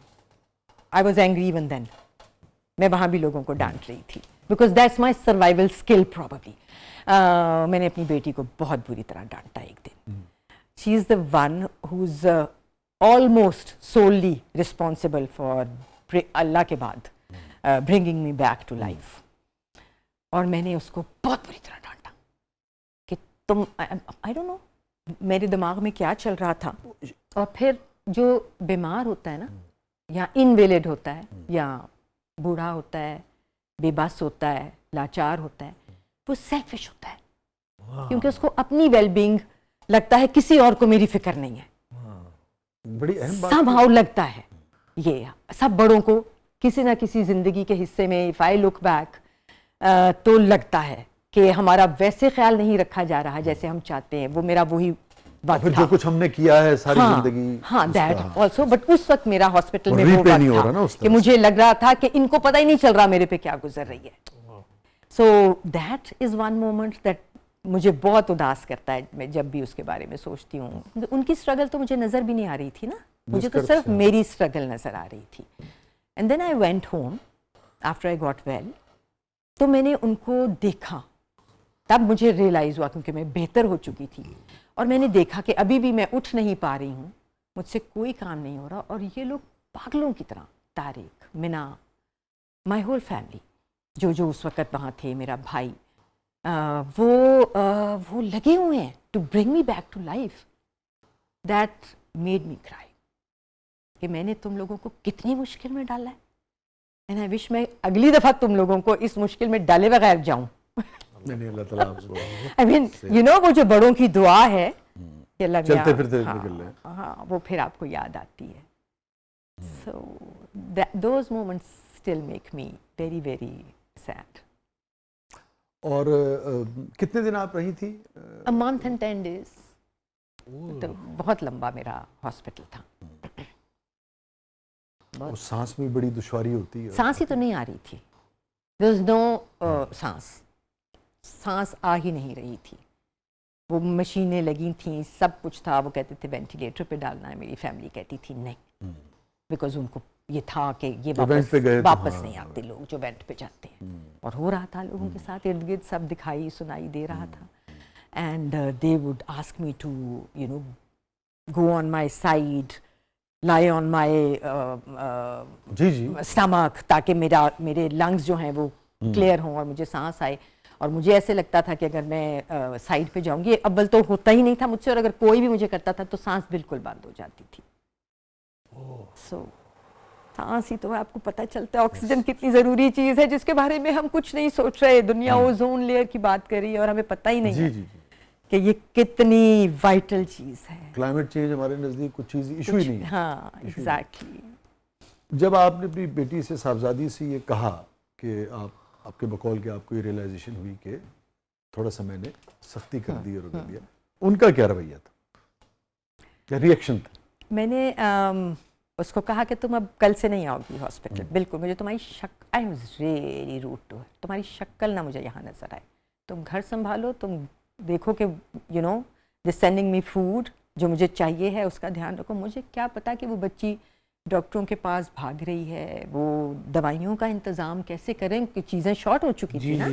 I was angry even then, मैं वहाँ भी लोगों को डांट रही थी because that's my survival skill probably. मैंने अपनी बेटी को बहुत बुरी तरह डांटा एक दिन। She is the one who is almost solely responsible for अल्लाह के बाद bringing me back to life। और मैंने उसको बहुत बुरी तरह डांटा कि तुम, I don't know मेरे दिमाग में क्या चल रहा था। और फिर जो बीमार होता है ना, या इनवेलिड होता है, या बूढ़ा होता है, बेबस होता है, लाचार होता है, वो सेल्फिश होता है क्योंकि उसको अपनी वेलबींग लगता है, किसी और को मेरी फिक्र नहीं है। बड़ी अहम बात somehow लगता है ये सब बड़ों को किसी ना किसी जिंदगी के हिस्से में। इफ आई लुक बैक तो लगता है कि हमारा वैसे ख्याल नहीं रखा जा रहा जैसे हम चाहते हैं। वो मेरा वही वक्त फिर था। जो कुछ हमने किया है सारी जिंदगी, हाँ दैट ऑल्सो, बट उस वक्त मेरा हॉस्पिटल में वो repay नहीं हो रहा वक्त ना उस था तरह कि मुझे लग रहा था कि इनको पता ही नहीं चल रहा मेरे पे क्या गुजर रही है। So that is one moment that मुझे बहुत उदास करता है। मैं जब भी उसके बारे में सोचती हूँ, उनकी स्ट्रगल तो मुझे नज़र भी नहीं आ रही थी ना, मुझे तो सिर्फ मेरी स्ट्रगल नज़र आ रही थी। And then I went home after I got well, तो मैंने उनको देखा, तब मुझे रियलाइज़ हुआ क्योंकि मैं बेहतर हो चुकी थी, और मैंने देखा कि अभी भी मैं उठ नहीं पा रही हूँ, मुझसे कोई काम नहीं हो रहा, और ये लोग पागलों की तरह, तारिक, मिना, माई होल फैमिली, जो उस वक़्त वहाँ थे, मेरा भाई, वो लगे हुए हैं to bring me back to life. That made me cry कि मैंने तुम लोगों को कितनी मुश्किल में डाला है, एंड आई विश मैं अगली दफ़ा तुम लोगों को इस मुश्किल में डाले बगैर जाऊं। नहीं, अल्लाह ताला आपको आई मीन यू नो, वो जो बड़ों की दुआ है कि अल्लाह चलते फिरते निकल रहे, हाँ, वो फिर आपको याद आती है। So those moments still make me very very sad. और कितने दिन आप रही थी? A month and 10 days। तो बहुत लंबा मेरा हॉस्पिटल था। और सांस में बड़ी दुश्वारी होती है। सांस ही तो नहीं आ रही थी। There was no सांस आ ही नहीं रही थी। वो मशीनें लगी थी, सब कुछ था। वो कहते थे वेंटिलेटर पे डालना है, मेरी फैमिली कहती थी नहीं, बिकॉज उनको ये था कि ये वापस नहीं आते लोग जो वेंट पे जाते हैं। और हो रहा था लोगों के साथ, इर्द गिर्द सब दिखाई सुनाई दे रहा था। And they would ask me to you know go on my side, lie on my stomach, ताकि मेरे लंग्स जो हैं वो क्लियर हों और मुझे सांस आए। और मुझे ऐसे लगता था कि अगर मैं साइड पे जाऊंगी, अव्वल तो होता ही नहीं था मुझसे, और अगर कोई भी मुझे करता था तो सांस बिल्कुल बंद हो जाती थी। सो सांस ही तो आपको पता चलता है ऑक्सीजन कितनी ज़रूरी चीज़ है, जिसके बारे में हम कुछ नहीं सोच रहे। दुनिया ओजोन लेयर की बात कर रही है और हमें पता ही नहीं है कि ये कितनी वाइटल चीज़ है। क्लाइमेट चेंज हमारे नज़दीक कुछ चीज़ इशू ही नहीं है। हाँ, एग्जैक्टली। जब आपने अपनी बेटी से, साहबजादी से ये कहा कि आपके बकौल के आपको ये रियलाइजेशन हुई कि थोड़ा सा मैंने सख्ती कर दी और कर दिया, उनका क्या रवैया था, क्या रिएक्शन था? मैंने उसको कहा कि तुम अब कल से नहीं आओगी हॉस्पिटल, बिल्कुल। मुझे तुम्हारी I was really rude to her, तुम्हारी शक्ल ना मुझे यहाँ नजर आए। तुम घर संभालो, तुम देखो कि you know they sending me food, जो मुझे चाहिए है उसका ध्यान रखो। मुझे क्या पता कि वो बच्ची डॉक्टरों के पास भाग रही है, वो दवाइयों का इंतज़ाम कैसे करें, कि चीज़ें शॉर्ट हो चुकी थी ना।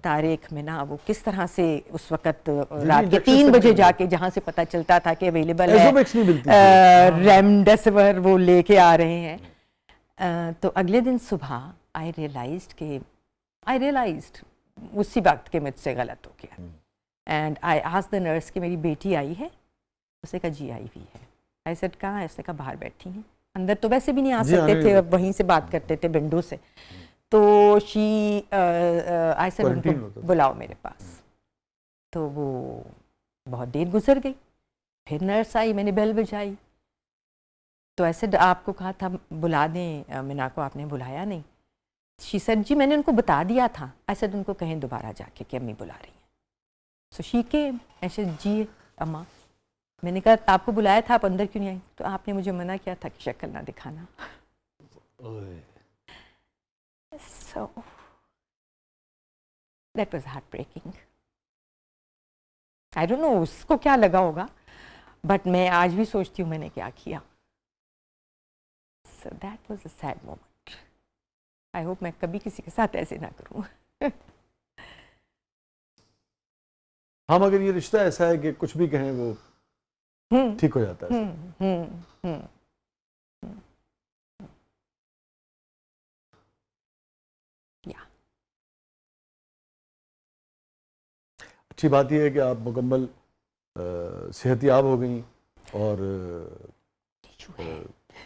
तारिक में ना वो किस तरह से उस वक़्त रात के 3 बजे जाके, जहाँ से पता चलता था कि अवेलेबल है रेमडेसिविर, वो लेके आ रहे हैं। तो अगले दिन सुबह आई रियलाइज्ड उसी वक्त के मुझसे गलत हो गया। And I asked the nurse कि मेरी बेटी आई है? उसने कहा जी आई हुई है। आई सेड कहाँ है? उसने कहा बाहर बैठी हैं। अंदर तो वैसे भी नहीं आ जी, सकते आने थे, नहीं वहीं से बात करते थे विंडो से। तो शी आई सेड Quarantine उनको होता था। बुलाओ मेरे पास। तो वो बहुत देर गुजर गई, फिर नर्स आई, मैंने बेल बजाई। तो ऐसे आपको कहा था बुला दें मीना को, आपने बुलाया नहीं। शी सेड जी मैंने उनको बता दिया था। आई सेड उनको कहें दोबारा जाके कि अम्मी बुला रही हैं। सो शी केम, ऐसे जी अम्मा, मैंने कहा आपको बुलाया था, आप अंदर क्यों नहीं आई? तो आपने मुझे मना किया था कि शक्ल ना दिखाना। So that was heartbreaking. I don't know उसको क्या लगा होगा, but मैं आज भी सोचती हूँ मैंने क्या किया। So that was a sad moment. I hope मैं कभी किसी के साथ ऐसे ना करूँ। हम अगर ये रिश्ता ऐसा है कि कुछ भी कहें वो ठीक हो जाता है। अच्छी बात यह है कि आप मुकम्मल सेहतियाब हो गई और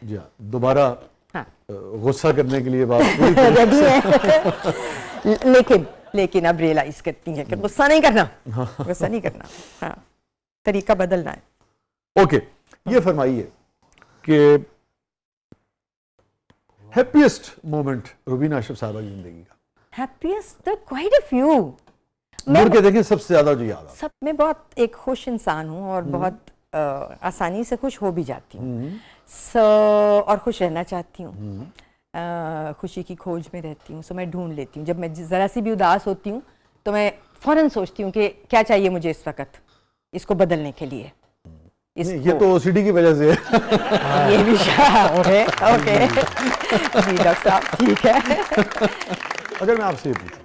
जी हाँ, दोबारा गुस्सा करने के लिए बात रेडी है। लेकिन अब रियलाइज करती हैं कि गुस्सा नहीं करना, गुस्सा नहीं करना, हाँ, तरीका बदलना है। ओके, ये फरमाइए कि हैप्पीएस्ट मोमेंट रुबीना अशरफ साहबा की जिंदगी का। Happiest quite a few. मुड़ के देखिए सबसे ज्यादा जो याद सब मैं बहुत एक खुश इंसान हूँ और बहुत आसानी से खुश हो भी जाती हूँ। और खुश रहना चाहती हूँ, खुशी की खोज में रहती हूँ। सो मैं ढूंढ लेती हूँ। जब मैं ज़रा सी भी उदास होती हूँ तो मैं फ़ौरन सोचती हूँ कि क्या चाहिए मुझे इस वक्त इसको बदलने के लिए। ये तो ओसीडी की वजह से है। ये भी ओके ओके जी डॉक्टर साहब ठीक है। अगर मैं आपसे ये पूछूं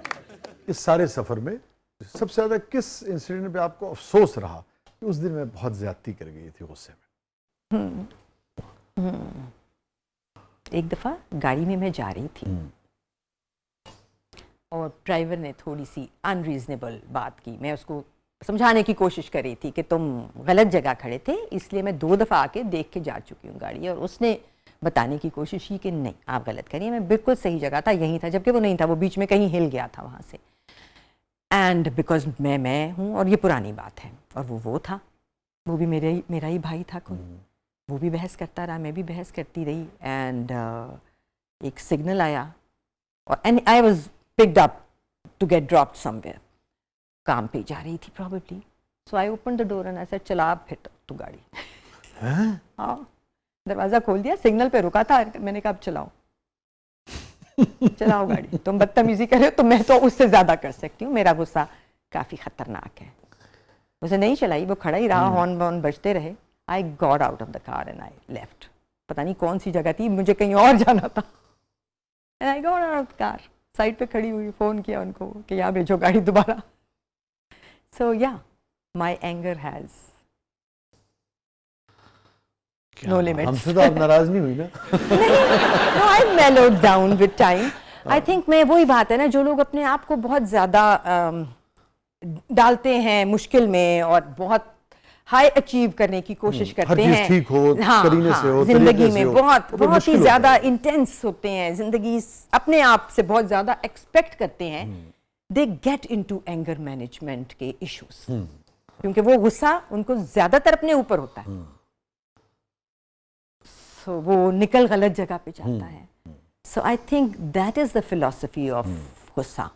इस सारे सफ़र में सबसे ज़्यादा किस इंसिडेंट पे आपको अफसोस रहा कि उस दिन मैं बहुत ज़्यादती कर गई थी गुस्से में? एक दफ़ा गाड़ी में मैं जा रही थी और ड्राइवर ने थोड़ी सी अनरीजनेबल बात की। मैं उसको समझाने की कोशिश कर रही थी कि तुम गलत जगह खड़े थे, इसलिए मैं 2 दफ़ा आके देख के जा चुकी हूँ गाड़ी। और उसने बताने की कोशिश की कि नहीं आप गलत करिए, मैं बिल्कुल सही जगह था, यहीं था, जबकि वो नहीं था, वो बीच में कहीं हिल गया था वहाँ से। एंड बिकॉज मैं हूँ और ये पुरानी बात है और वो था, वो भी मेरा ही भाई था कोई, वो भी बहस करता रहा, मैं भी बहस करती रही। एंड एक सिग्नल आया और and I was picked up to get dropped somewhere. काम पे जा रही थी probably. So I open the door and I said चला आप फिर तू गाड़ी। हाँ, दरवाज़ा खोल दिया, सिग्नल पे रुका था, मैंने कहा अब चलाओ चलाओ गाड़ी। तुम बदतमीजी कर रहे हो तो मैं तो उससे ज़्यादा कर सकती हूँ, मेरा गुस्सा काफ़ी ख़तरनाक है। उसे नहीं चलाई, वो खड़ा ही रहा, हॉर्न वॉर्न बजते रहे। I got out of the car and I left. पता नहीं कौन सी जगह थी, मुझे कहीं और जाना था। And I got out of the car, side पे खड़ी हुई, फ़ोन किया उनको कि यहाँ भेजो गाड़ी दोबारा। सो या माई एंगर हैज़ no limits. हमसे तो आप नाराज नहीं हुई ना? No, I've mellowed down with time. I think मैं वही बात है ना, जो लोग अपने आप को बहुत ज़्यादा डालते हैं मुश्किल में और बहुत हाई अचीव करने की कोशिश करते हैं, ठीक हो, करीने से हो, जिंदगी में बहुत ही ज़्यादा इंटेंस होते हैं, जिंदगी अपने आप से बहुत ज़्यादा एक्सपेक्ट करते हैं। They get into anger management के इश्यूज, क्योंकि वो गुस्सा उनको ज़्यादातर अपने ऊपर होता है। So, वो निकल गलत जगह पे जाता है। So I think that is the philosophy of gussa,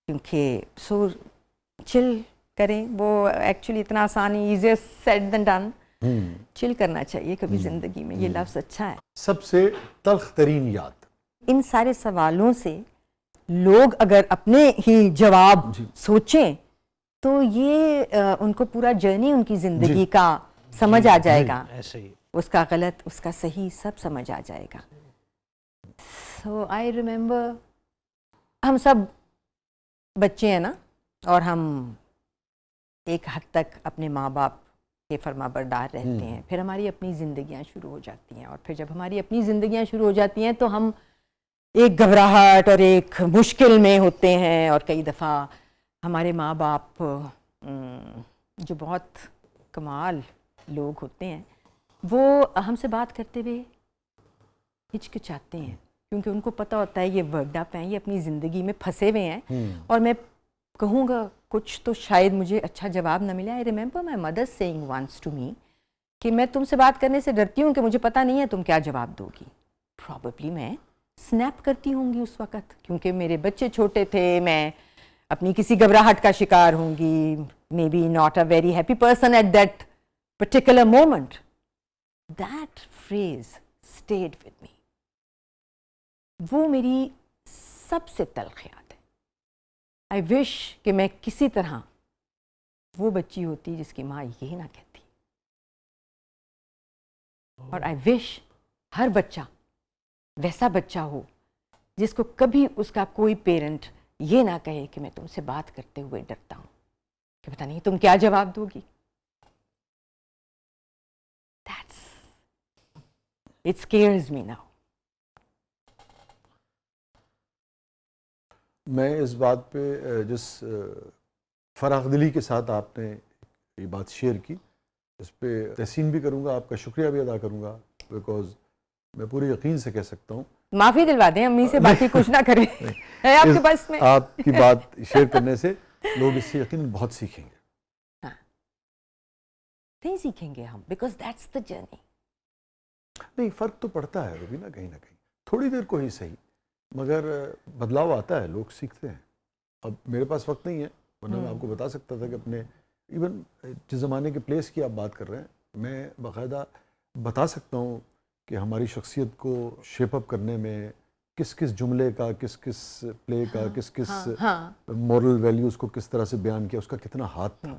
क्योंकि सो चिल करें, वो एक्चुअली इतना आसान है, easier said than done. Chill करना चाहिए कभी ज़िंदगी में, ये लफ्ज़ अच्छा है। सबसे तल्ख तरीन याद? इन सारे सवालों से लोग अगर अपने ही जवाब सोचें तो ये उनको पूरा जर्नी उनकी ज़िंदगी का समझ आ जाएगा, ऐसे ही उसका गलत उसका सही सब समझ आ जाएगा। सो आई रिमेम्बर हम सब बच्चे हैं ना, और हम एक हद तक अपने माँ बाप के फरमाबरदार रहते हैं, फिर हमारी अपनी ज़िंदगियाँ शुरू हो जाती हैं, और फिर जब हमारी अपनी ज़िंदगियाँ शुरू हो जाती हैं तो हम एक घबराहट और एक मुश्किल में होते हैं। और कई दफ़ा हमारे माँ बाप जो बहुत कमाल लोग होते हैं, वो हमसे बात करते हुए हिचकिचाते हैं, क्योंकि उनको पता होता है ये वर्कड अप हैं, ये अपनी ज़िंदगी में फंसे हुए हैं और मैं कहूँगा कुछ तो शायद मुझे अच्छा जवाब ना मिले। I remember my mother saying once to me कि मैं तुमसे बात करने से डरती हूँ कि मुझे पता नहीं है तुम क्या जवाब दोगी। प्रॉबेबली मैं स्नैप करती होंगी उस वक़्त, क्योंकि मेरे बच्चे छोटे थे, मैं अपनी किसी घबराहट का शिकार होंगी, may be not a very happy person at that particular moment. That phrase stayed with me. वो मेरी सबसे तल्ख याद है। आई विश कि मैं किसी तरह वो बच्ची होती जिसकी माँ ये ना कहती। और आई विश हर बच्चा वैसा बच्चा हो जिसको कभी उसका कोई पेरेंट ये ना कहे कि मैं तुमसे बात करते हुए डरता हूं कि पता नहीं तुम क्या जवाब दोगी। It scares me now. मैं इस बात पे जिस फराखदिली के साथ आपने ये बात शेयर की, इस पे तहसीन भी करूंगा, आपका शुक्रिया भी अदा करूंगा, बिकॉज मैं पूरे यकीन से कह सकता हूँ। माफी दिलवा दें अम्मी से, बाकी कुछ ना करें। है आपके पास में आपकी बात शेयर करने से लोग इससे यकीन बहुत सीखेंगे। हाँ, नहीं सीखेंगे हम, बिकॉज दैट्स द जर्नी। नहीं, फर्क तो पड़ता है रुबीना, कहीं ना कहीं थोड़ी देर को ही सही, मगर बदलाव आता है, लोग सीखते हैं। अब मेरे पास वक्त नहीं है, वरना मैं आपको बता सकता था कि अपने इवन जिस ज़माने के प्लेस की आप बात कर रहे हैं, मैं बाकायदा बता सकता हूँ कि हमारी शख्सियत को शेप अप करने में किस किस जुमले का, किस किस प्ले का, किस किस मॉरल वैल्यूज़ को किस तरह से बयान किया, उसका कितना हाथ था।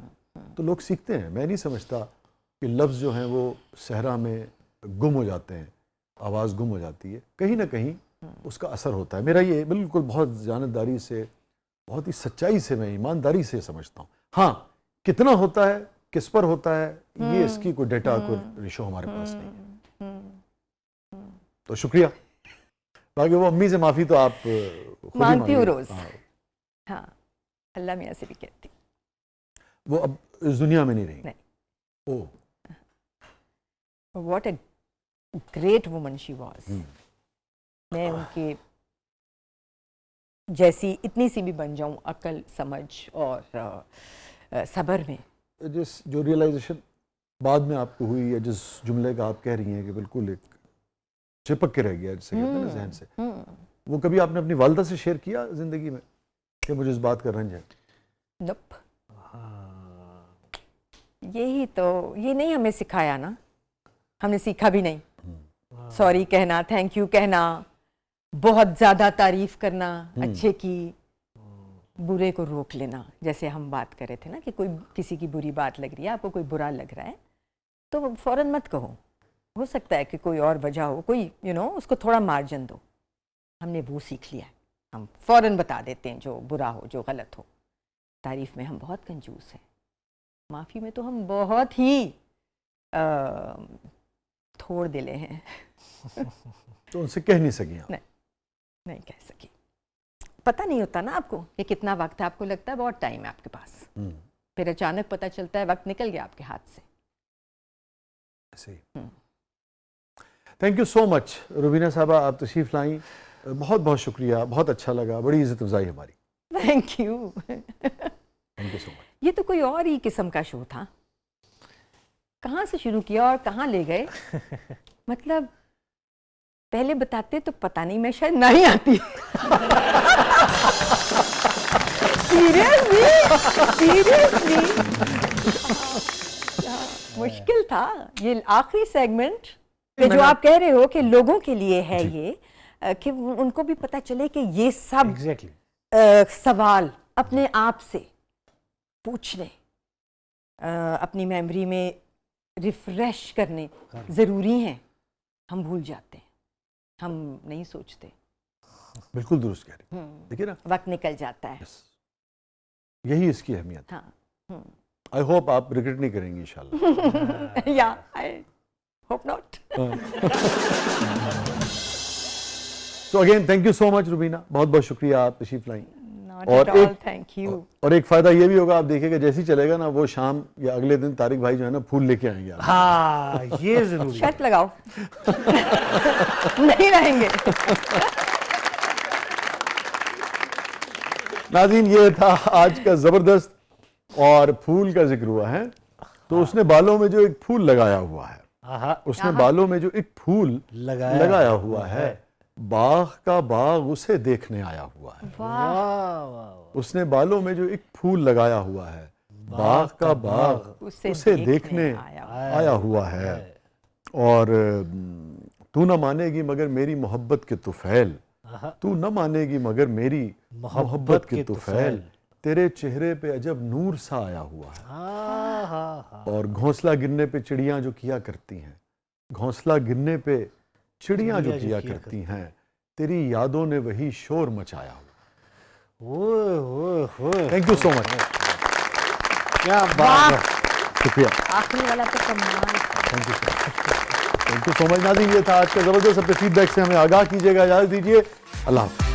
तो लोग सीखते हैं। मैं नहीं समझता कि लफ्ज़ जो हैं वो सहरा में गुम हो जाते हैं, आवाज़ गुम हो जाती है, कहीं ना कहीं उसका असर होता है। मेरा ये बिल्कुल बहुत जानतदारी से, बहुत ही सच्चाई से, मैं ईमानदारी से समझता हूँ। हाँ, कितना होता है, किस पर होता है, ये इसकी कोई डेटा, कोई रेशो हमारे पास नहीं है। तो शुक्रिया। बाकी वो अम्मी से माफ़ी तो आप मांगती हूँ रोज़। हाँ, अल्लाह मियाँ से भी कहती। वो अब इस दुनिया में नहीं रही। नहीं। Oh, what a great woman she was. मैं उनके जैसी इतनी सी भी बन जाऊं अकल, समझ और सब्र में। जिस जो रियलाइजेशन बाद में आपको हुई, या जिस जुमले का आप कह रही हैं कि बिल्कुल एक चिपक के रह गया, जिसे कहते हैं ना जहन से, वो कभी आपने अपनी वालदा से शेयर किया जिंदगी में कि मुझे इस बात का रंज है? नोप। यही तो, ये नहीं हमें सिखाया ना, हमने सीखा भी नहीं। सॉरी कहना, थैंक यू कहना, बहुत ज़्यादा तारीफ करना अच्छे की, बुरे को रोक लेना। जैसे हम बात कर रहे थे ना कि कोई किसी की बुरी बात लग रही है, आपको कोई बुरा लग रहा है तो फ़ौरन मत कहो, हो सकता है कि कोई और वजह हो, कोई उसको थोड़ा मार्जिन दो। हमने वो सीख लिया है, हम फ़ौरन बता देते हैं जो बुरा हो, जो गलत हो। तारीफ़ में हम बहुत कंजूस हैं, माफ़ी में तो हम बहुत ही थोड़ दिले हैं। तो उनसे कह नहीं सकी आप? नहीं कह सकी। पता नहीं होता ना आपको कि कितना वक्त है, आपको लगता है बहुत टाइम है आपके पास, फिर अचानक पता चलता है वक्त निकल गया आपके हाथ से। Thank you so much Rubina साहबा, आप तशरीफ़ लाई, बहुत बहुत शुक्रिया, बहुत अच्छा लगा, बड़ी इज़्ज़त अफ़ज़ाई हमारी। Thank you. Thank you so much. ये तो कोई और ही किस्म का शो था, कहाँ से शुरू किया और कहाँ ले गए। मतलब पहले बताते तो पता नहीं, मैं शायद नहीं आती। सीरियसली मुश्किल था ये आखिरी सेगमेंट पे, जो आप कह रहे हो कि लोगों के लिए है ये, कि उनको भी पता चले कि ये सब सवाल अपने आप से पूछने, अपनी मेमोरी में रिफ्रेश करने ज़रूरी हैं। हम भूल जाते हैं, हम नहीं सोचते। बिल्कुल दुरुस्त कह रहे हैं। देखिए ना, वक्त निकल जाता है। यही इसकी अहमियत। हाँ। आई होप आप रिग्रेट नहीं करेंगी इंशाल्लाह। या I hope not. So again thank you so much Rubina, बहुत बहुत शुक्रिया, आप तशरीफ लाई। Thank you. और एक फायदा ये भी होगा, आप देखिएगा जैसे ही चलेगा ना, वो शाम या अगले दिन तारिक भाई जो है ना फूल लेके आएंगे आपके। हाँ ये जरूरी है। शर्त लगाओ नहीं रहेंगे। नाज़रीन, ये था आज का जबरदस्त, और फूल का जिक्र हुआ है तो उसने बालों में जो एक फूल लगाया हुआ है, उसने बालों में जो एक फूल लगाया हुआ है, बाग का बाग उसे देखने आया हुआ है। उसने बालों में जो एक फूल लगाया हुआ है, बाग का बाग उसे देखने आया हुआ है। और तू न मानेगी मगर मेरी मोहब्बत के तुफैल, तू न मानेगी मगर मेरी मोहब्बत के तुफैल, तेरे चेहरे पे अजब नूर सा आया हुआ है। और घोंसला गिरने पे चिड़ियां जो किया करती हैं, घोंसला गिरने पे चिड़ियां जो किया करती हैं, तेरी यादों ने वही शोर मचाया हुआ। Thank you so much. क्या बात है, शुक्रिया। आखिरी वाला तो कमाल। थैंक यू सो मच नाज़रीन, ये था आज का जबरदस्त। अपने फीडबैक से हमें आगाह कीजिएगा, इजाज़त दीजिए, अल्लाह हाफ़िज़।